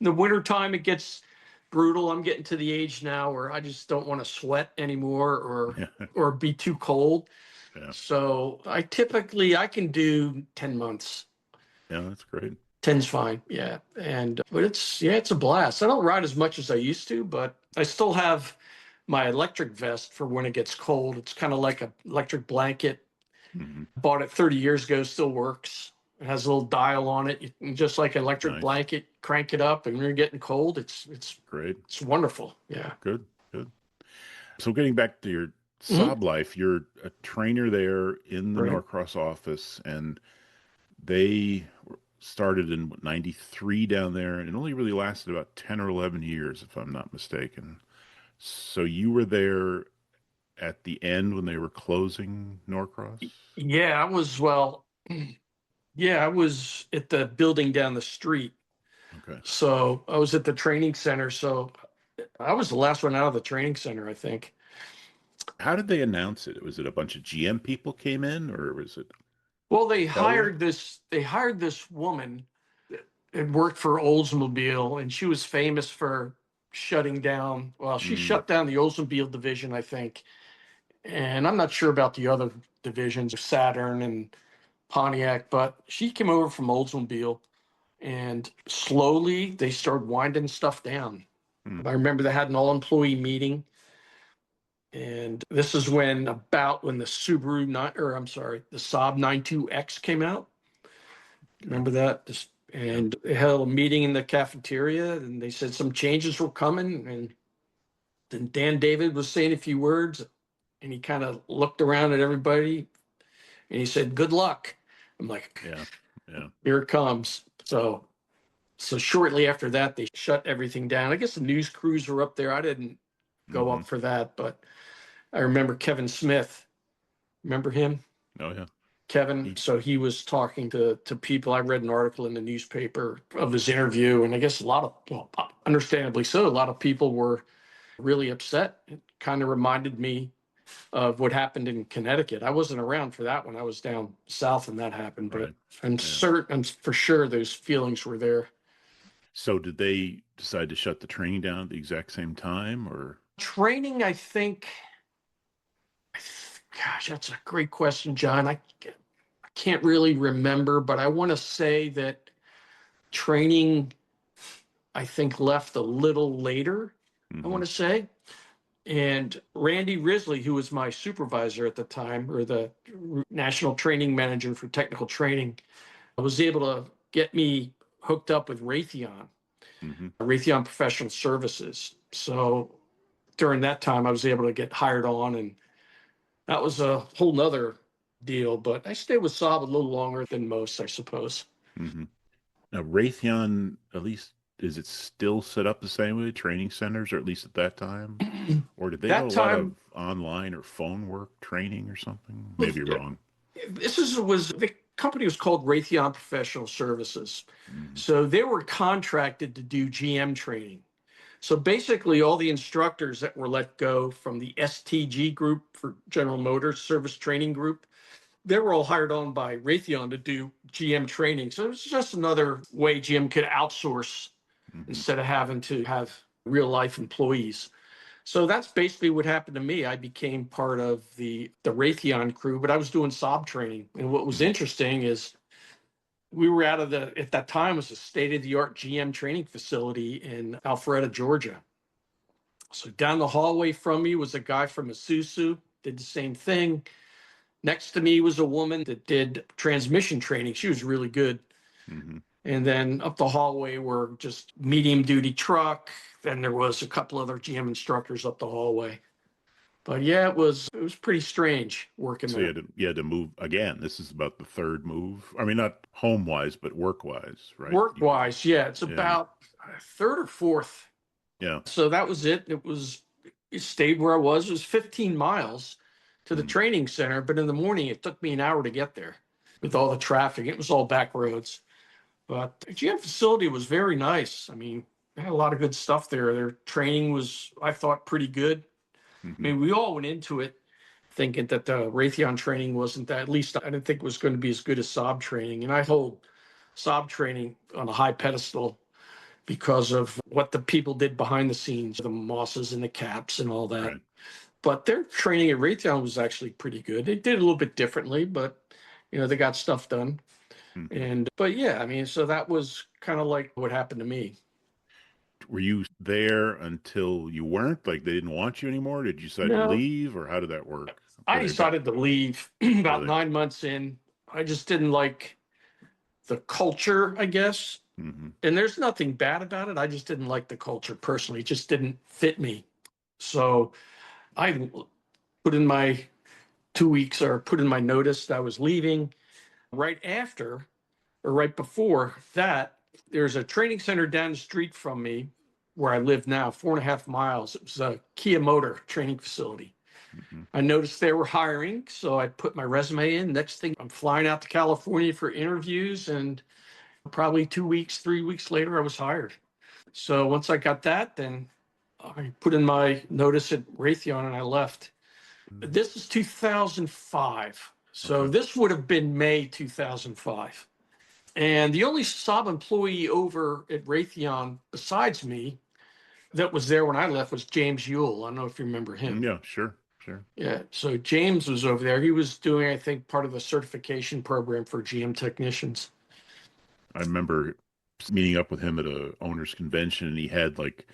[SPEAKER 3] In the wintertime, it gets brutal. I'm getting to the age now where I just don't want to sweat anymore
[SPEAKER 2] Yeah.
[SPEAKER 3] or be too cold.
[SPEAKER 2] Yeah.
[SPEAKER 3] So I can do 10 months.
[SPEAKER 2] Yeah, that's great.
[SPEAKER 3] 10's fine. Yeah. But it's a blast. I don't ride as much as I used to, but I still have my electric vest for when it gets cold. It's kind of like an electric blanket.
[SPEAKER 2] Hmm.
[SPEAKER 3] Bought it 30 years ago, still works. It has a little dial on it. You can, just like an electric
[SPEAKER 2] Nice.
[SPEAKER 3] blanket, crank it up, and when you're getting cold, it's
[SPEAKER 2] Great.
[SPEAKER 3] it's wonderful. Yeah.
[SPEAKER 2] Good. Good. So getting back to your
[SPEAKER 3] Mhm.
[SPEAKER 2] Saab life, you're a trainer there in the
[SPEAKER 3] Right.
[SPEAKER 2] Norcross office, and they started in 93 down there, and it only really lasted about 10 or 11 years, if I'm not mistaken. So you were there at the end when they were closing Norcross?
[SPEAKER 3] Yeah, I was at the building down the street.
[SPEAKER 2] Okay.
[SPEAKER 3] So I was at the training center. So I was the last one out of the training center, I think.
[SPEAKER 2] How did they announce it? Was it a bunch of GM people came in, or was it
[SPEAKER 3] Well,
[SPEAKER 2] tell you?
[SPEAKER 3] they hired this woman that had worked for Oldsmobile, and she was famous for shutting down. Well, she
[SPEAKER 2] Mm,
[SPEAKER 3] shut down the Oldsmobile division, I think. And I'm not sure about the other divisions, Saturn and Pontiac, but she came over from Oldsmobile, and slowly they started winding stuff down.
[SPEAKER 2] mm,
[SPEAKER 3] I remember they had an all employee meeting. And this is about when the the Saab 92X came out.
[SPEAKER 2] okay.
[SPEAKER 3] Remember that?
[SPEAKER 2] Yeah.
[SPEAKER 3] And they held a meeting in the cafeteria, and they said some changes were coming. And then Dan David was saying a few words, and he kind of looked around at everybody, and he said, "Good luck." I'm like,
[SPEAKER 2] Yeah. Yeah.
[SPEAKER 3] "Here it comes." So shortly after that, they shut everything down. I guess the news crews were up there. I didn't go
[SPEAKER 2] Hmm.
[SPEAKER 3] up for that, but I remember Kevin Smith. Remember him?
[SPEAKER 2] Oh, yeah.
[SPEAKER 3] Kevin. So he was talking to people. I read an article in the newspaper of his interview, and I guess understandably so, a lot of people were really upset. It kind of reminded me of what happened in Connecticut. I wasn't around for that when I was down south when that happened, but
[SPEAKER 2] Right. Yeah.
[SPEAKER 3] I'm for sure those feelings were there.
[SPEAKER 2] So did they decide to shut the training down at the exact same time, or?
[SPEAKER 3] Training, I think, gosh, that's a great question, John. I can't really remember, but I want to say that training, I think, left a little later, I
[SPEAKER 2] Mhm.
[SPEAKER 3] want to say. And Randy Risley, who was my supervisor at the time, or the national training manager for technical training, was able to get me hooked up with
[SPEAKER 2] Mhm.
[SPEAKER 3] Raytheon Professional Services. So during that time, I was able to get hired on, and that was a whole nother deal. But I stayed with Saab a little longer than most, I suppose.
[SPEAKER 2] Mhm. Now, Raytheon, at least is it still set up the same way, training centers, or at least at that time? Or did they do a
[SPEAKER 3] That
[SPEAKER 2] lot of
[SPEAKER 3] time,
[SPEAKER 2] online or phone work training or something? Maybe wrong.
[SPEAKER 3] was the company was called Raytheon Professional Services.
[SPEAKER 2] Hmm.
[SPEAKER 3] So they were contracted to do GM training. So basically, all the instructors that were let go from the STG group for General Motors Service Training Group, they were all hired on by Raytheon to do GM training. So it was just another way GM could outsource
[SPEAKER 2] Hmm.
[SPEAKER 3] instead of having to have real life employees. So that's basically what happened to me. I became part of the Raytheon crew, but I was doing Saab training. And what was
[SPEAKER 2] Hmm.
[SPEAKER 3] interesting is we were out of at that time was a state of the art GM training facility in Alpharetta, Georgia. So down the hallway from me was a guy from Isuzu, did the same thing. Next to me was a woman that did transmission training. She was really good.
[SPEAKER 2] Hmm.
[SPEAKER 3] And then up the hallway were just medium duty truck. Then there was a couple other GM instructors up the hallway. But yeah, it was pretty strange working
[SPEAKER 2] So
[SPEAKER 3] there.
[SPEAKER 2] you had to move again. This is about the third move. I mean, not home wise, but work wise, right?
[SPEAKER 3] Work wise, yeah, it's
[SPEAKER 2] Yeah,
[SPEAKER 3] about third or fourth.
[SPEAKER 2] yeah.
[SPEAKER 3] So that was it. It stayed where I was. It was 15 miles to the
[SPEAKER 2] Mm.
[SPEAKER 3] training center, but in the morning it took me an hour to get there with all the traffic. It was all back roads. But the GM facility was very nice. I mean, they had a lot of good stuff there. Their training was, I thought, pretty good. I
[SPEAKER 2] Hmm.
[SPEAKER 3] mean, we all went into it thinking that the Raytheon training wasn't that, at least I didn't think it was going to be as good as Saab training. And I hold Saab training on a high pedestal because of what the people did behind the scenes, the Mosses and the Caps and all that.
[SPEAKER 2] Right.
[SPEAKER 3] But their training at Raytheon was actually pretty good. They did a little bit differently, but they got stuff done.
[SPEAKER 2] Hmm.
[SPEAKER 3] But yeah, I mean, so that was kind of like what happened to me.
[SPEAKER 2] Were you there until you weren't? Like they didn't want you anymore? Did you decide to
[SPEAKER 3] No,
[SPEAKER 2] leave, or how did that work?
[SPEAKER 3] I
[SPEAKER 2] Were they back?
[SPEAKER 3] decided to leave about
[SPEAKER 2] Really?
[SPEAKER 3] 9 months in. I just didn't like the culture, I guess.
[SPEAKER 2] Hmm.
[SPEAKER 3] And there's nothing bad about it. I just didn't like the culture personally. It just didn't fit me. So I put in my 2 weeks or put in my notice that I was leaving. Right after or right before that, there's a training center down the street from me where I live now, 4.5 miles. It was a Kia Motor training facility.
[SPEAKER 2] Hmm.
[SPEAKER 3] I noticed they were hiring, so I put my resume in. Next thing, I'm flying out to California for interviews, and probably 2 weeks, 3 weeks later, I was hired. So once I got that, then I put in my notice at Raytheon and I left. This is 2005. So
[SPEAKER 2] Okay.
[SPEAKER 3] this would have been May 2005. And the only Saab employee over at Raytheon besides me that was there when I left was James Ewell. I don't know if you remember him.
[SPEAKER 2] Yeah, sure, sure.
[SPEAKER 3] Yeah. So James was over there. He was doing, I think, part of the certification program for GM technicians.
[SPEAKER 2] I remember meeting up with him at a owners convention, and he had like,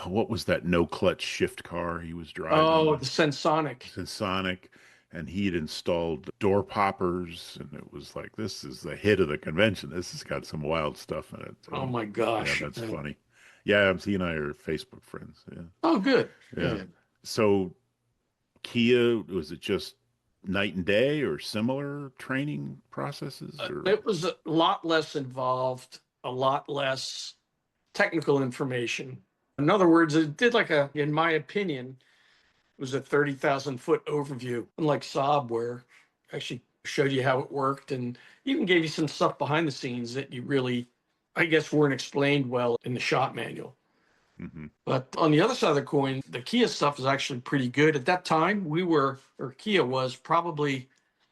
[SPEAKER 2] what was that no clutch shift car he was
[SPEAKER 3] Oh,
[SPEAKER 2] driving?
[SPEAKER 3] the Sensonic.
[SPEAKER 2] It's Sonic, and he had installed door poppers, and it was like, this is the hit of the convention. This has got some wild stuff in it.
[SPEAKER 3] Oh
[SPEAKER 2] So,
[SPEAKER 3] my
[SPEAKER 2] yeah,
[SPEAKER 3] gosh.
[SPEAKER 2] that's funny. Yeah, he and I are Facebook friends. Yeah,
[SPEAKER 3] Oh, good.
[SPEAKER 2] yeah.
[SPEAKER 3] Yeah.
[SPEAKER 2] So Kia, was it just night and day or similar training processes or?
[SPEAKER 3] It was a lot less involved, a lot less technical information. In other words, it did in my opinion, it was a 30,000-foot overview, unlike Saab, where it actually showed you how it worked and even gave you some stuff behind the scenes that you really, I guess, weren't explained well in the shop manual.
[SPEAKER 2] Hmm.
[SPEAKER 3] But on the other side of the coin, the Kia stuff is actually pretty good. At that time, Kia was probably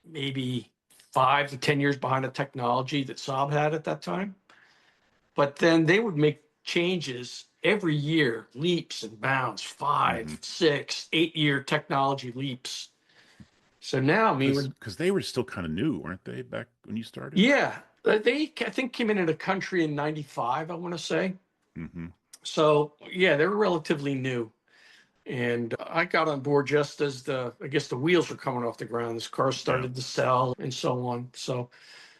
[SPEAKER 3] maybe 5 to 10 years behind the technology that Saab had at that time. But then they would make changes every year, leaps and bounds,
[SPEAKER 2] Hmm.
[SPEAKER 3] 5, 6, 8 year technology leaps. So now, I mean,
[SPEAKER 2] Because they were still kind of new, weren't they, back when you started?
[SPEAKER 3] yeah, they, I think, came into the country in 95, I want to say.
[SPEAKER 2] Hmm.
[SPEAKER 3] So, yeah, they were relatively new. And I got on board just as I guess the wheels were coming off the ground. This car
[SPEAKER 2] Yeah.
[SPEAKER 3] started to sell and so on. So,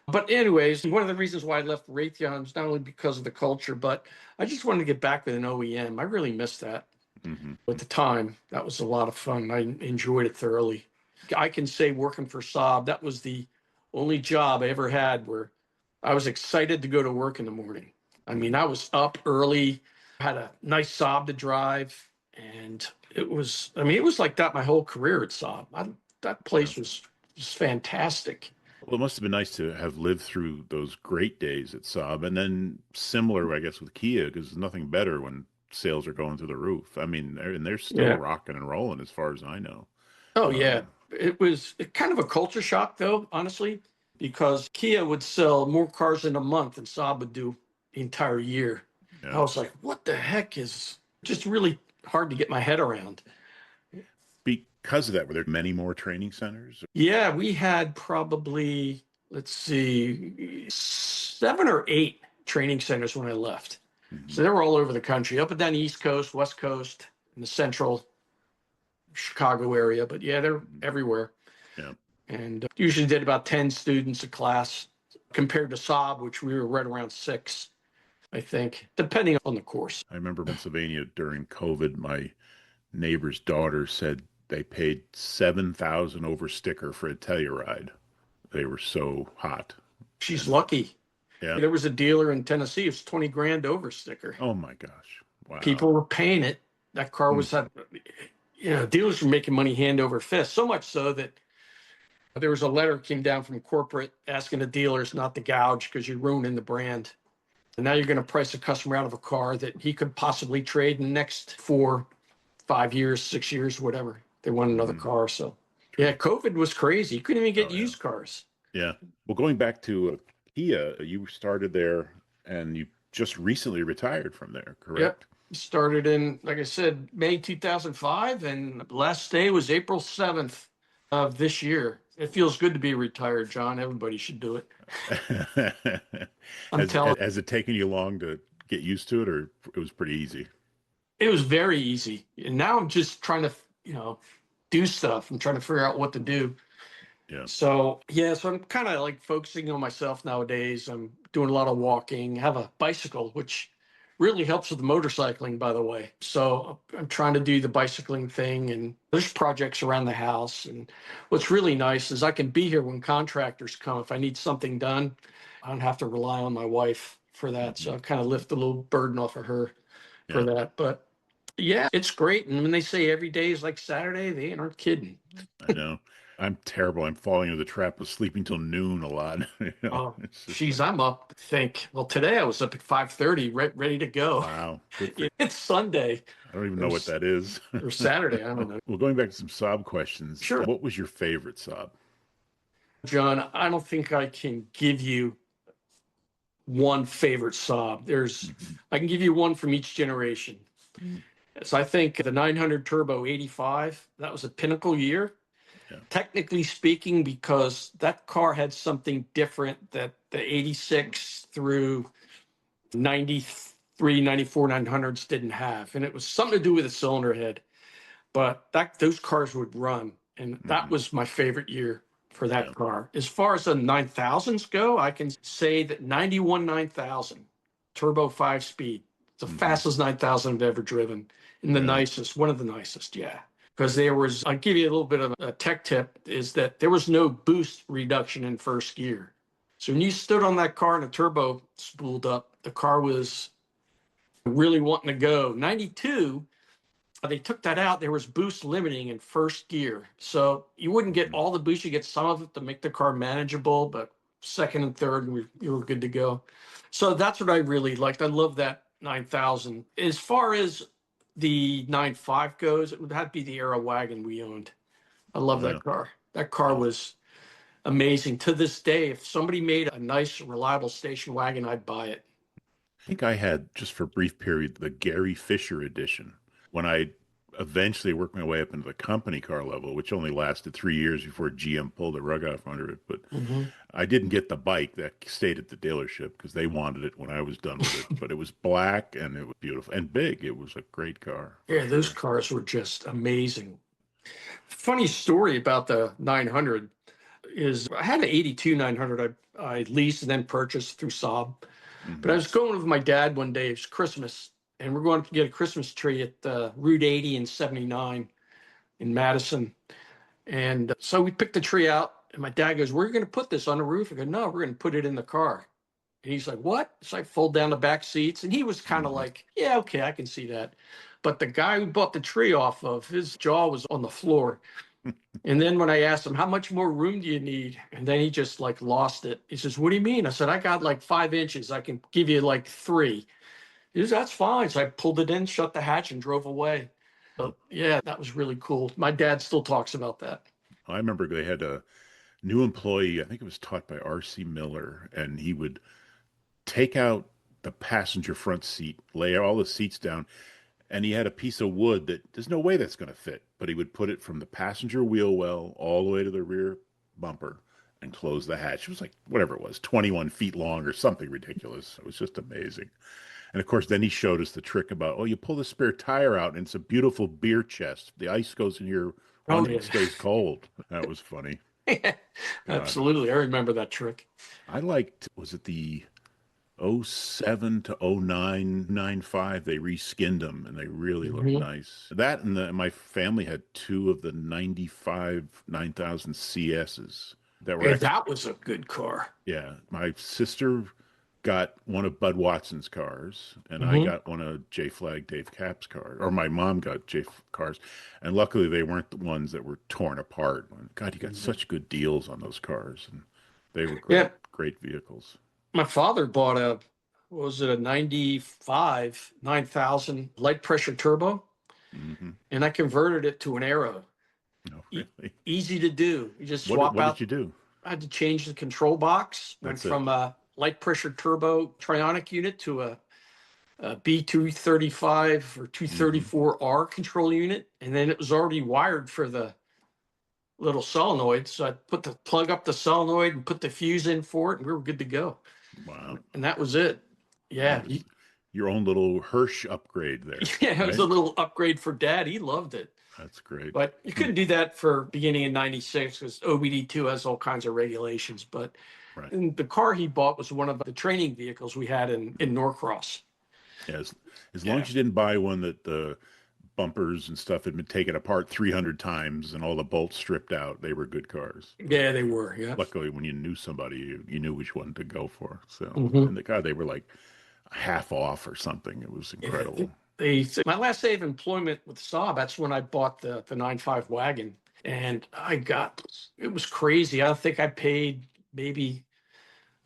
[SPEAKER 3] but anyways, one of the reasons why I left Raytheon is not only because of the culture, but I just wanted to get back with an OEM. I really missed that
[SPEAKER 2] Hmm.
[SPEAKER 3] at the time. That was a lot of fun. I enjoyed it thoroughly. I can say working for Saab, that was the only job I ever had where I was excited to go to work in the morning. I mean, I was up early, had a nice Saab to drive, and it was, I mean, it was like that my whole career at Saab. That
[SPEAKER 2] Yeah.
[SPEAKER 3] place was fantastic.
[SPEAKER 2] Well, it must have been nice to have lived through those great days at Saab, and then similar, I guess, with Kia, because there's nothing better when sales are going through the roof. I mean, they're still
[SPEAKER 3] Yeah.
[SPEAKER 2] rocking and rolling as far as I know.
[SPEAKER 3] Oh, yeah.
[SPEAKER 2] Um,
[SPEAKER 3] It was kind of a culture shock, though, honestly, because Kia would sell more cars in a month than Saab would do the entire year. I
[SPEAKER 2] yeah.
[SPEAKER 3] was like, what the heck is just really hard to get my head around.
[SPEAKER 2] Because of that, were there many more training centers?
[SPEAKER 3] Yeah, we had probably, let's see, 7 or 8 training centers when I left.
[SPEAKER 2] Mhm.
[SPEAKER 3] So they were all over the country, up and down the East Coast, West Coast, in the central Chicago area. But yeah, they're everywhere.
[SPEAKER 2] Yeah.
[SPEAKER 3] And usually did about 10 students a class compared to Saab, which we were right around 6, I think, depending on the course.
[SPEAKER 2] I remember Pennsylvania during COVID, my neighbor's daughter said they paid 7,000 over sticker for a Telluride. They were so hot.
[SPEAKER 3] She's
[SPEAKER 2] And
[SPEAKER 3] lucky.
[SPEAKER 2] yeah.
[SPEAKER 3] There was a dealer in Tennessee, it was 20 grand over sticker.
[SPEAKER 2] Oh my gosh. Wow.
[SPEAKER 3] People were paying it. That car was, dealers were making money hand over fist, so much so that there was a letter came down from corporate asking the dealers not to gouge because you're ruining the brand. And now you're going to price a customer out of a car that he could possibly trade in the next 4, 5 years, 6 years, whatever. They want another car. So, yeah, COVID was crazy. You couldn't even get used cars.
[SPEAKER 2] Yeah. Well, going back to Kia, you started there and you just recently retired from there, correct?
[SPEAKER 3] Yep. Started in, like I said, May 2005, and last day was April 7th of this year. It feels good to be retired, John. Everybody should do it.
[SPEAKER 2] Has it taken you long to get used to it, or it was pretty easy?
[SPEAKER 3] It was very easy. And now I'm just trying to, do stuff. I'm trying to figure out what to do.
[SPEAKER 2] Yeah.
[SPEAKER 3] So I'm kind of like focusing on myself nowadays. I'm doing a lot of walking, have a bicycle, which really helps with the motorcycling, by the way. So I'm trying to do the bicycling thing, and there's projects around the house. And what's really nice is I can be here when contractors come. If I need something done, I don't have to rely on my wife for that. So I kind of lift a little burden off of her for that. But yeah, it's great. And when they say every day is like Saturday, they aren't kidding.
[SPEAKER 2] I know. I'm terrible. I'm falling into the trap of sleeping till noon a lot.
[SPEAKER 3] Oh, geez, I'm up. Today I was up at 5:30, ready to go.
[SPEAKER 2] Wow.
[SPEAKER 3] It's Sunday.
[SPEAKER 2] I don't even know what that is.
[SPEAKER 3] Or Saturday, I don't know.
[SPEAKER 2] Well, going back to some Saab questions.
[SPEAKER 3] Sure.
[SPEAKER 2] What was your favorite Saab?
[SPEAKER 3] John, I don't think I can give you one favorite Saab. I can give you one from each generation. So I think the 900 Turbo 85, that was a pinnacle year.
[SPEAKER 2] Yeah.
[SPEAKER 3] Technically speaking, because that car had something different that the 86 through 93, 94, 900s didn't have. And it was something to do with the cylinder head. But those cars would run. And that was my favorite year for that car. As far as the 9000s go, I can say that 91 9000 Turbo 5-speed, the fastest 9000 I've ever driven. And the nicest, one of the nicest, yeah. Because I'll give you a little bit of a tech tip, is that there was no boost reduction in first gear. So when you stood on that car and the turbo spooled up, the car was really wanting to go. 92, they took that out. There was boost limiting in first gear. So you wouldn't get all the boost. You get some of it to make the car manageable, but second and third, you were good to go. So that's what I really liked. I love that 9000. As far as the 95 goes, it would have to be the Aero wagon we owned. I love that car. That car was amazing. To this day, if somebody made a nice, reliable station wagon, I'd buy it.
[SPEAKER 2] I think I had, just for a brief period, the Gary Fisher edition. When I eventually worked my way up into the company car level, which only lasted 3 years before GM pulled the rug out from under it. But I didn't get the bike that stayed at the dealership because they wanted it when I was done with it. But it was black and it was beautiful and big. It was a great car.
[SPEAKER 3] Yeah, those cars were just amazing. Funny story about the 900 is I had an 82 900 I leased and then purchased through Saab. But I was going with my dad one day. It was Christmas. And we're going to get a Christmas tree at Route 80 and 79 in Madison. And so we picked the tree out, and my dad goes, "Where are you going to put this, on the roof?" I go, "No, we're going to put it in the car." And he's like, what? So I fold down the back seats. And he was kind of like, yeah, okay, I can see that. But the guy who bought the tree off of, his jaw was on the floor. And then when I asked him, how much more room do you need? And then he just like lost it. He says, what do you mean? I said, I got like 5 inches. I can give you like 3. He says, that's fine. So I pulled it in, shut the hatch, and drove away. But yeah, that was really cool. My dad still talks about that.
[SPEAKER 2] I remember they had a new employee, I think it was taught by R.C. Miller, and he would take out the passenger front seat, lay all the seats down, and he had a piece of wood that there's no way that's going to fit, but he would put it from the passenger wheel well all the way to the rear bumper and close the hatch. It was like, whatever it was, 21 feet long or something ridiculous. It was just amazing. And of course, then he showed us the trick about, oh, you pull the spare tire out and it's a beautiful beer chest. The ice goes in your
[SPEAKER 3] Oh,
[SPEAKER 2] one
[SPEAKER 3] yeah.
[SPEAKER 2] that stays cold. That was funny.
[SPEAKER 3] Absolutely. I remember that trick.
[SPEAKER 2] I liked, was it the '07 to '09, '95? They reskinned them and they really looked nice. That and my family had 2 of the '95 9000 CSs that were
[SPEAKER 3] Yeah, that was a good car.
[SPEAKER 2] yeah. My sister got one of Bud Watson's cars, and I got one of J Flag Dave Cap's cars, or my mom got cars, and luckily they weren't the ones that were torn apart. God, you got such good deals on those cars, and they were great,
[SPEAKER 3] Yeah.
[SPEAKER 2] great vehicles.
[SPEAKER 3] My father bought what was it, a 95 9000 light pressure turbo, and I converted it to an Aero.
[SPEAKER 2] No, really.
[SPEAKER 3] Easy to do. You just
[SPEAKER 2] What
[SPEAKER 3] swap out.
[SPEAKER 2] did you do?
[SPEAKER 3] I had to change the control box. Went
[SPEAKER 2] That's it.
[SPEAKER 3] from a light pressure turbo Trionic unit to a B235 or 234R control unit. And then it was already wired for the little solenoid. So I plug up the solenoid and put the fuse in for it, and we were good to go.
[SPEAKER 2] Wow.
[SPEAKER 3] And that was it. Yeah.
[SPEAKER 2] That was your own little Hirsch upgrade there.
[SPEAKER 3] Yeah, it was
[SPEAKER 2] right?
[SPEAKER 3] a little upgrade for Dad. He loved it.
[SPEAKER 2] That's great.
[SPEAKER 3] But you couldn't do that for beginning in 96 because OBD2 has all kinds of regulations. But
[SPEAKER 2] Right.
[SPEAKER 3] and the car he bought was one of the training vehicles we had in Norcross.
[SPEAKER 2] Yeah, as long as you didn't buy one that the bumpers and stuff had been taken apart 300 times and all the bolts stripped out, they were good cars.
[SPEAKER 3] Yeah, they were. Yeah.
[SPEAKER 2] Luckily, when you knew somebody, you knew which one to go for. So,
[SPEAKER 3] Mhm.
[SPEAKER 2] and they were like half off or something. It was incredible.
[SPEAKER 3] My last day of employment with Saab, that's when I bought the 95 wagon. And it was crazy. I think I paid maybe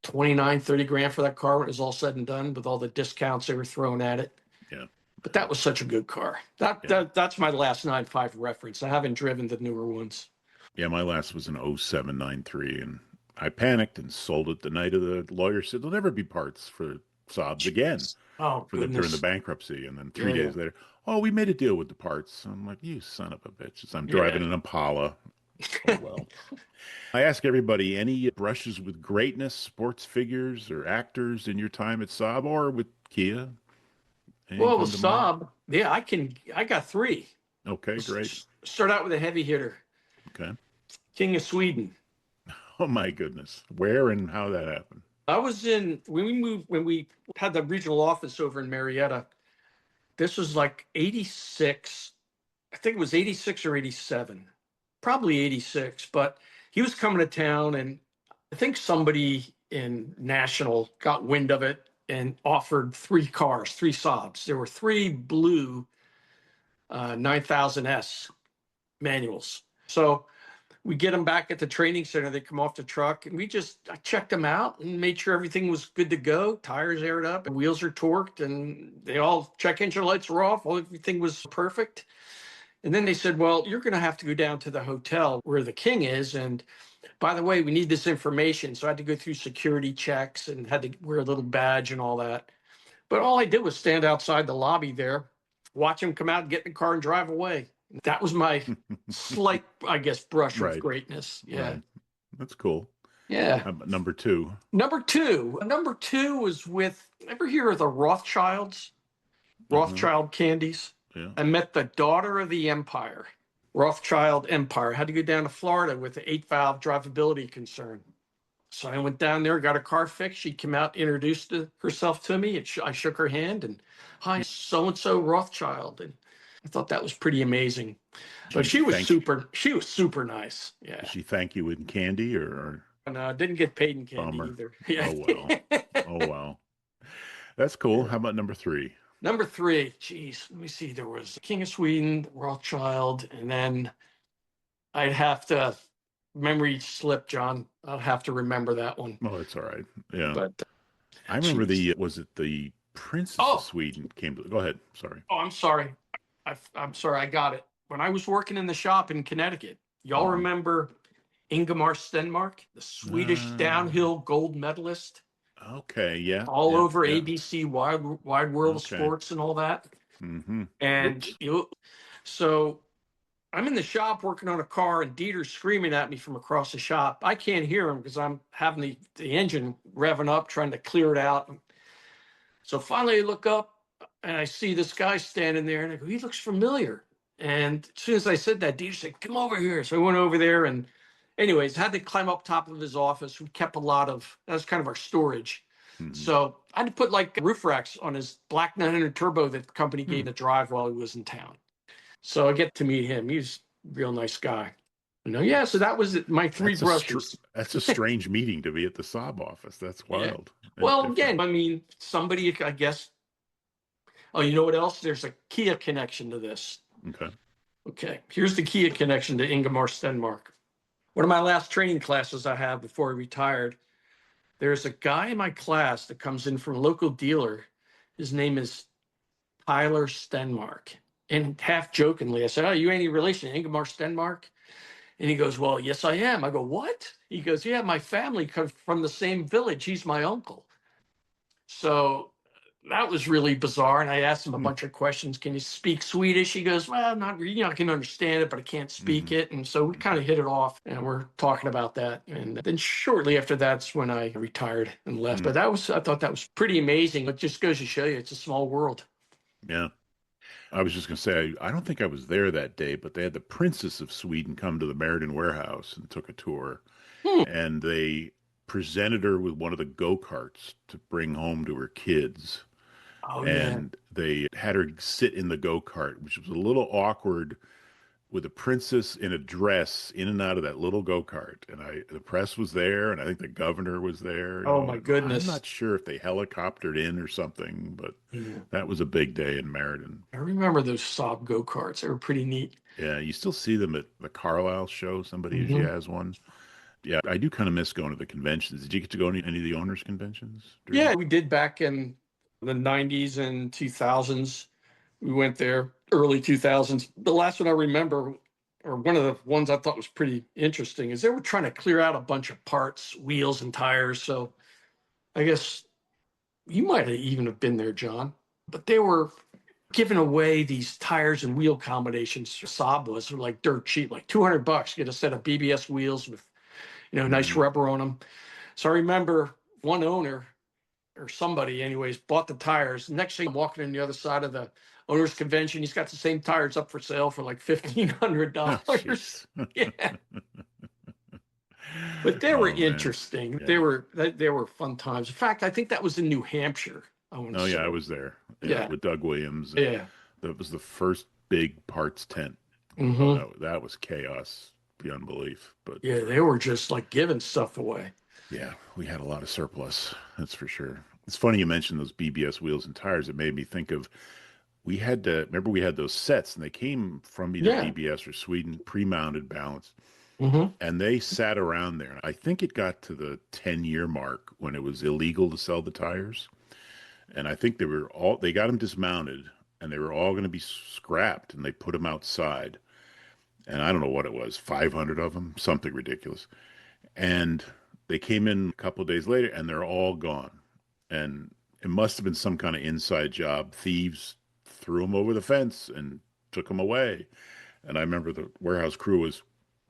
[SPEAKER 3] 29, 30 grand for that car when it was all said and done with all the discounts they were throwing at it.
[SPEAKER 2] Yeah.
[SPEAKER 3] But that was such a good car. That's my last 95 reference. I haven't driven the newer ones.
[SPEAKER 2] Yeah, my last was an '07 93, and I panicked and sold it the night of the lawyer said there'll never be parts for Saabs again
[SPEAKER 3] Oh,
[SPEAKER 2] during
[SPEAKER 3] goodness.
[SPEAKER 2] the bankruptcy. And then 3 days later, oh, we made a deal with the parts. I'm like, you son of a bitch. So I'm driving an Impala. Oh, well. I ask everybody, any brushes with greatness, sports figures or actors in your time at Saab or with Kia? Anything
[SPEAKER 3] Well,
[SPEAKER 2] come
[SPEAKER 3] with
[SPEAKER 2] to mind?
[SPEAKER 3] Saab, yeah, I got 3.
[SPEAKER 2] Okay, great.
[SPEAKER 3] Start out with a heavy hitter.
[SPEAKER 2] Okay.
[SPEAKER 3] King of Sweden.
[SPEAKER 2] Oh my goodness. Where and how that happened?
[SPEAKER 3] I was when we had the regional office over in Marietta. This was like 86. I think it was 86 or 87. Probably 86, but he was coming to town, and I think somebody in National got wind of it and offered 3 cars, 3 Saabs. There were 3 blue 9000S manuals. So we get them back at the training center. They come off the truck, and I checked them out and made sure everything was good to go. Tires aired up, and wheels are torqued, and they all check engine lights were off. Everything was perfect. And then they said, well, you're going to have to go down to the hotel where the King is. And by the way, we need this information. So I had to go through security checks and had to wear a little badge and all that. But all I did was stand outside the lobby there, watch him come out, get in the car, and drive away. That was my slight, I guess, brush with greatness. Yeah.
[SPEAKER 2] Right. That's cool.
[SPEAKER 3] Yeah.
[SPEAKER 2] Number 2.
[SPEAKER 3] Number two was with, ever hear of the Rothschilds? Rothschild candies?
[SPEAKER 2] Yeah.
[SPEAKER 3] I met the daughter of the empire, Rothschild Empire. I had to go down to Florida with the 8-valve drivability concern. So I went down there, got a car fixed. She came out, introduced herself to me. I shook her hand and, hi, so-and-so Rothschild. And I thought that was pretty amazing. But she was super nice. Yeah.
[SPEAKER 2] Did she thank you in candy or?
[SPEAKER 3] And didn't get paid in candy
[SPEAKER 2] Bummer.
[SPEAKER 3] either. Yeah.
[SPEAKER 2] Oh, well. Oh, wow. That's cool. How about number 3?
[SPEAKER 3] Number 3, geez, let me see. There was King of Sweden, Rothschild, and then I'd have to memory slip, John. I'll have to remember that one.
[SPEAKER 2] Oh, that's all right. Yeah.
[SPEAKER 3] But
[SPEAKER 2] I remember
[SPEAKER 3] geez.
[SPEAKER 2] was it the Princess of
[SPEAKER 3] Oh,
[SPEAKER 2] Sweden came to, go ahead. Sorry.
[SPEAKER 3] oh, I'm sorry. I'm sorry. I got it. When I was working in the shop in Connecticut, y'all
[SPEAKER 2] Mhm.
[SPEAKER 3] remember Ingemar Stenmark, the Swedish downhill gold medalist,
[SPEAKER 2] Okay. Yeah.
[SPEAKER 3] all
[SPEAKER 2] Yeah.
[SPEAKER 3] over
[SPEAKER 2] Yeah.
[SPEAKER 3] ABC, Wide World of
[SPEAKER 2] Okay.
[SPEAKER 3] Sports, and all that.
[SPEAKER 2] Mm-hmm.
[SPEAKER 3] And
[SPEAKER 2] Whoops.
[SPEAKER 3] so I'm in the shop working on a car, and Dieter's screaming at me from across the shop. I can't hear him because I'm having the engine revving up, trying to clear it out. So finally, I look up and I see this guy standing there, and I go, he looks familiar. And as soon as I said that, Dieter said, come over here. So I went over there, and anyways, had to climb up top of his office. We kept a lot of, that was kind of our storage.
[SPEAKER 2] Mm-hmm.
[SPEAKER 3] So I had to put like roof racks on his black 900 turbo that the company gave
[SPEAKER 2] Hmm.
[SPEAKER 3] to drive while he was in town. So I get to meet him. He's a real nice guy. Yeah, so that was my 3 brushes.
[SPEAKER 2] That's a strange meeting to be at the Saab office. That's
[SPEAKER 3] Yeah.
[SPEAKER 2] wild. And
[SPEAKER 3] Well,
[SPEAKER 2] different.
[SPEAKER 3] again, I mean, somebody, I guess. Oh, you know what else? There's a Kia connection to this.
[SPEAKER 2] Okay.
[SPEAKER 3] Okay, here's the Kia connection to Ingemar Stenmark. One of my last training classes I had before I retired, there's a guy in my class that comes in from a local dealer. His name is Tyler Stenmark. And half jokingly, I said, oh, you ain't any relation to Ingemar Stenmark? And he goes, well, yes, I am. I go, what? He goes, yeah, my family comes from the same village. He's my uncle. So that was really bizarre. And I asked him a bunch of questions. Can you speak Swedish? He goes, well, not really. You know, I can understand it, but I can't speak it. And so we kind of hit it off, and we're talking about that. And then shortly after that's when I retired and left. But I thought that was pretty amazing. It just goes to show you it's a small world.
[SPEAKER 2] Yeah. I was just going to say, I don't think I was there that day, but they had the Princess of Sweden come to the Meriden warehouse and took a tour. And they presented her with one of the go-karts to bring home to her kids.
[SPEAKER 3] Oh,
[SPEAKER 2] And they had her sit in the go-kart, which was a little awkward with a princess in a dress in and out of that little go-kart. And the press was there, and I think the governor was there.
[SPEAKER 3] Oh, my goodness.
[SPEAKER 2] I'm not sure if they helicoptered in or something, but that was a big day in Meriden.
[SPEAKER 3] I remember those Saab go-karts. They were pretty neat.
[SPEAKER 2] Yeah, you still see them at the Carlisle show. Somebody usually has one. Yeah, I do kind of miss going to the conventions. Did you get to go to any of the owners' conventions?
[SPEAKER 3] Yeah, we did back in the 90s and 2000s. We went there early 2000s. The last one I remember, or one of the ones I thought was pretty interesting, is they were trying to clear out a bunch of parts, wheels and tires. So I guess you might have even have been there, John. But they were giving away these tires and wheel combinations. Saab was like dirt cheap, like $200. Get a set of BBS wheels with, nice rubber on them. So I remember one owner or somebody anyways bought the tires. Next thing I'm walking in the other side of the owners convention, he's got the same tires up for sale for like $1,500. Yeah. But they were interesting.
[SPEAKER 2] Yeah.
[SPEAKER 3] They were fun times. In fact, I think that was in New Hampshire.
[SPEAKER 2] I was there.
[SPEAKER 3] Yeah.
[SPEAKER 2] With Doug Williams.
[SPEAKER 3] Yeah.
[SPEAKER 2] That was the first big parts tent. That was chaos beyond belief. But
[SPEAKER 3] yeah, they were just like giving stuff away.
[SPEAKER 2] Yeah, we had a lot of surplus. That's for sure. It's funny you mentioned those BBS wheels and tires. It made me think of, we had those sets, and they came from either BBS or Sweden, pre-mounted, balanced. And they sat around there. I think it got to the 10-year mark when it was illegal to sell the tires. And I think they got them dismounted, and they were all going to be scrapped, and they put them outside. And I don't know what it was, 500 of them, something ridiculous. And they came in a couple of days later, and they're all gone. And it must have been some kind of inside job. Thieves threw them over the fence and took them away. And I remember the warehouse crew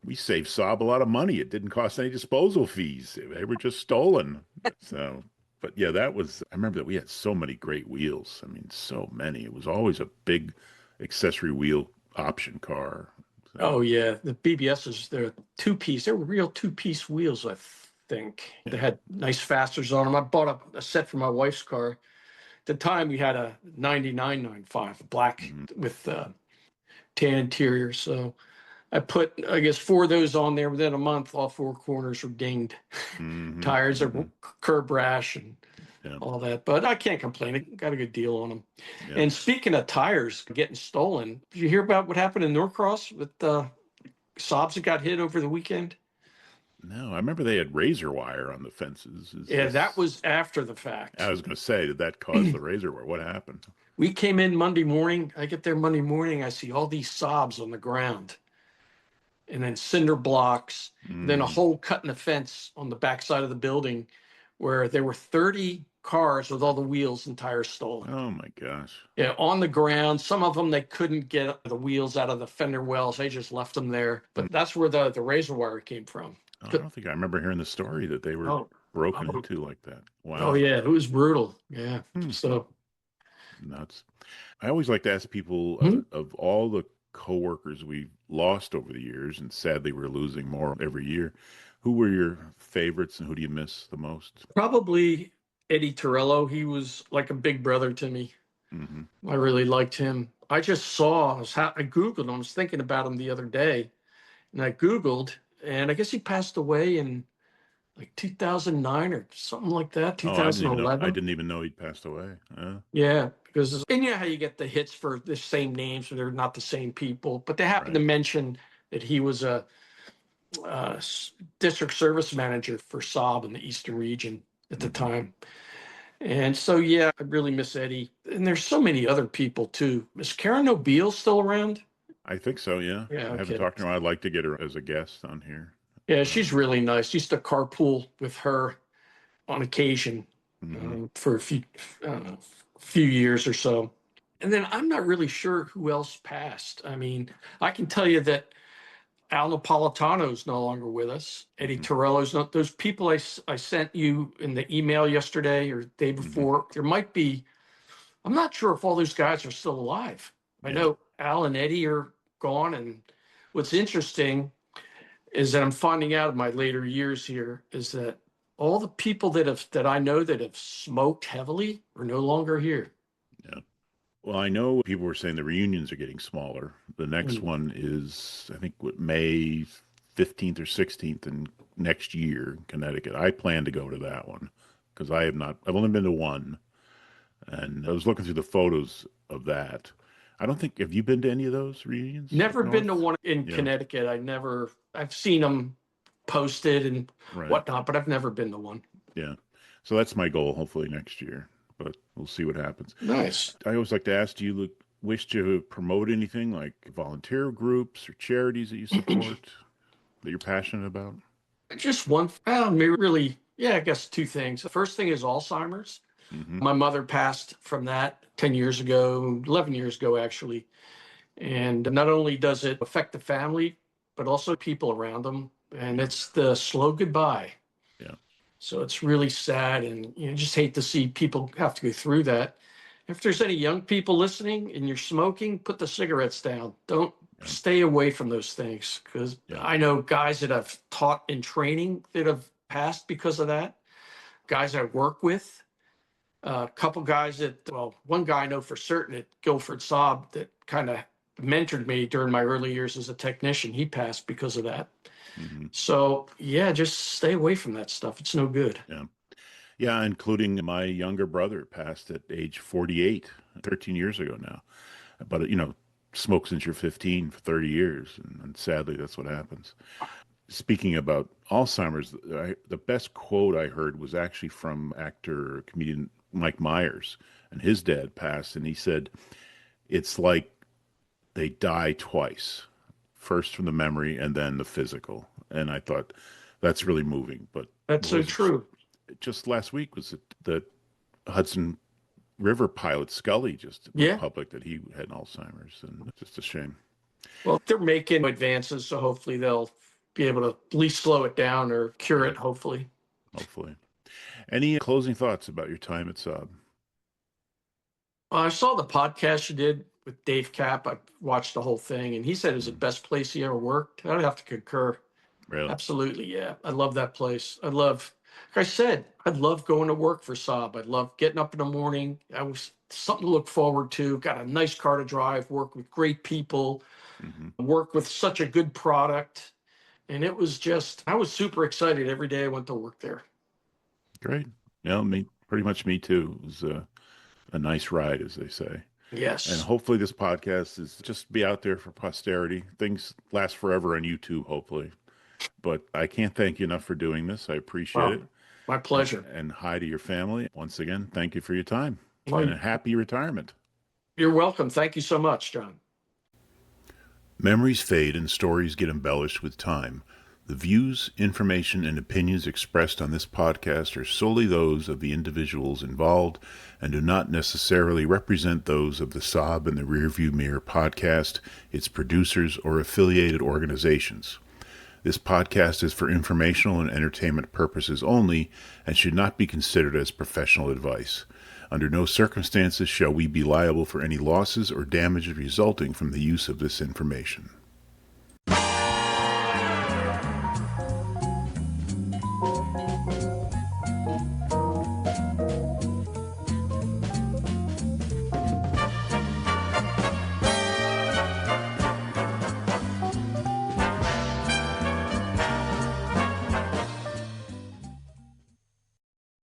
[SPEAKER 2] we saved Saab a lot of money. It didn't cost any disposal fees. They were just stolen. So, but yeah, I remember that we had so many great wheels. I mean, so many. It was always a big accessory wheel option car. So.
[SPEAKER 3] Oh, yeah. The BBSs, they're two-piece. They were real two-piece wheels, I think. They had nice fasteners on them. I bought a set for my wife's car. At the time, we had a 9995, black with tan interior. So I put, I guess, 4 of those on there. Within a month, all 4 corners were dinged. Tires are curb rash. And
[SPEAKER 2] Yeah.
[SPEAKER 3] all that. But I can't complain. I got a good deal on them.
[SPEAKER 2] Yeah.
[SPEAKER 3] And speaking of tires getting stolen, did you hear about what happened in Norcross with the Saabs that got hit over the weekend?
[SPEAKER 2] No, I remember they had razor wire on the fences.
[SPEAKER 3] Yeah, that was after the fact.
[SPEAKER 2] I was going to say, did that cause the razor wire? What happened?
[SPEAKER 3] We came in Monday morning. I get there Monday morning. I see all these Saabs on the ground, and then cinder blocks, then a hole cut in the fence on the backside of the building where there were 30 cars with all the wheels and tires stolen.
[SPEAKER 2] Oh my gosh.
[SPEAKER 3] Yeah, on the ground. Some of them, they couldn't get the wheels out of the fender wells. They just left them there. But that's where the razor wire came from.
[SPEAKER 2] Oh, I don't think I remember hearing the story that they were broken into like that. Wow.
[SPEAKER 3] Oh, yeah. It was brutal. Yeah. So
[SPEAKER 2] nuts. I always like to ask people of all the coworkers we've lost over the years, and sadly we're losing more every year, who were your favorites and who do you miss the most?
[SPEAKER 3] probably Eddie Torello. He was like a big brother to me. I really liked him. I just saw, I Googled him. I was thinking about him the other day, and I Googled, and I guess he passed away in like 2009 or something like that, 2011.
[SPEAKER 2] I didn't even know he'd passed away.
[SPEAKER 3] Yeah, because, and you know how you get the hits for the same names, but they're not the same people. But they happen to mention that he was a district service manager for Saab in the Eastern region at the time. And so, yeah, I really miss Eddie. And there's so many other people, too. Is Karen Nobile still around?
[SPEAKER 2] I think so, yeah. I haven't talked to her. I'd like to get her as a guest on here.
[SPEAKER 3] Yeah, she's really nice. Used to carpool with her on occasion for a few years or so. And then I'm not really sure who else passed. I mean, I can tell you that Al Napolitano's no longer with us. Eddie Torello's not. Those people I sent you in the email yesterday or the day before, there might be, I'm not sure if all those guys are still alive. I know Al and Eddie are gone. And what's interesting is that I'm finding out in my later years here is that all the people that I know that have smoked heavily are no longer here.
[SPEAKER 2] Yeah. Well, I know people were saying the reunions are getting smaller. The next one is, I think, May 15th or 16th in next year in Connecticut. I plan to go to that one because I've only been to one. And I was looking through the photos of that. I don't think, have you been to any of those reunions?
[SPEAKER 3] Never been to one in Connecticut. I've seen them posted and whatnot, but I've never been to one.
[SPEAKER 2] Yeah. So that's my goal, hopefully next year, but we'll see what happens.
[SPEAKER 3] Nice.
[SPEAKER 2] I always like to ask, do you wish to promote anything like volunteer groups or charities that you support that you're passionate about?
[SPEAKER 3] Just one, really, I guess two things. The first thing is Alzheimer's. My mother passed from that 10 years ago, 11 years ago, actually. And not only does it affect the family, but also people around them. And it's the slow goodbye.
[SPEAKER 2] Yeah.
[SPEAKER 3] So it's really sad. And you just hate to see people have to go through that. If there's any young people listening and you're smoking, put the cigarettes down. Don't stay away from those things. Because I know guys that I've taught in training that have passed because of that. Guys I work with. A couple guys one guy I know for certain at Guilford Saab that kind of mentored me during my early years as a technician. He passed because of that. So, just stay away from that stuff. It's no good.
[SPEAKER 2] Yeah. Yeah, including my younger brother passed at age 48, 13 years ago now. But, smoke since you're 15 for 30 years. And sadly, that's what happens. Speaking about Alzheimer's, the best quote I heard was actually from actor, comedian Mike Myers, and his dad passed, and he said, it's like they die twice, first from the memory and then the physical. And I thought that's really moving. But
[SPEAKER 3] that's so true.
[SPEAKER 2] Just last week was the Hudson River pilot Scully just went public that he had Alzheimer's, and it's just a shame.
[SPEAKER 3] Well, they're making advances, so hopefully they'll be able to at least slow it down or cure it, hopefully.
[SPEAKER 2] Hopefully. Any closing thoughts about your time at Saab?
[SPEAKER 3] I saw the podcast you did with Dave Kapp. I watched the whole thing, and he said it was the best place he ever worked. I'd have to concur.
[SPEAKER 2] Really?
[SPEAKER 3] Absolutely, yeah. I love that place. Like I said, I'd love going to work for Saab. I'd love getting up in the morning. I was something to look forward to. Got a nice car to drive, work with great people, work with such a good product. And it was I was super excited every day I went to work there.
[SPEAKER 2] Great. Yeah, pretty much me too. It was a nice ride, as they say.
[SPEAKER 3] Yes.
[SPEAKER 2] And hopefully this podcast is just be out there for posterity. Things last forever on YouTube, hopefully. But I can't thank you enough for doing this. I appreciate it.
[SPEAKER 3] My pleasure.
[SPEAKER 2] And hi to your family. Once again, thank you for your time.
[SPEAKER 3] Well,
[SPEAKER 2] And a happy retirement.
[SPEAKER 3] You're welcome. Thank you so much, John.
[SPEAKER 2] Memories fade and stories get embellished with time. The views, information, and opinions expressed on this podcast are solely those of the individuals involved and do not necessarily represent those of the Saab and the Rearview Mirror podcast, its producers, or affiliated organizations. This podcast is for informational and entertainment purposes only and should not be considered as professional advice. Under no circumstances shall we be liable for any losses or damages resulting from the use of this information.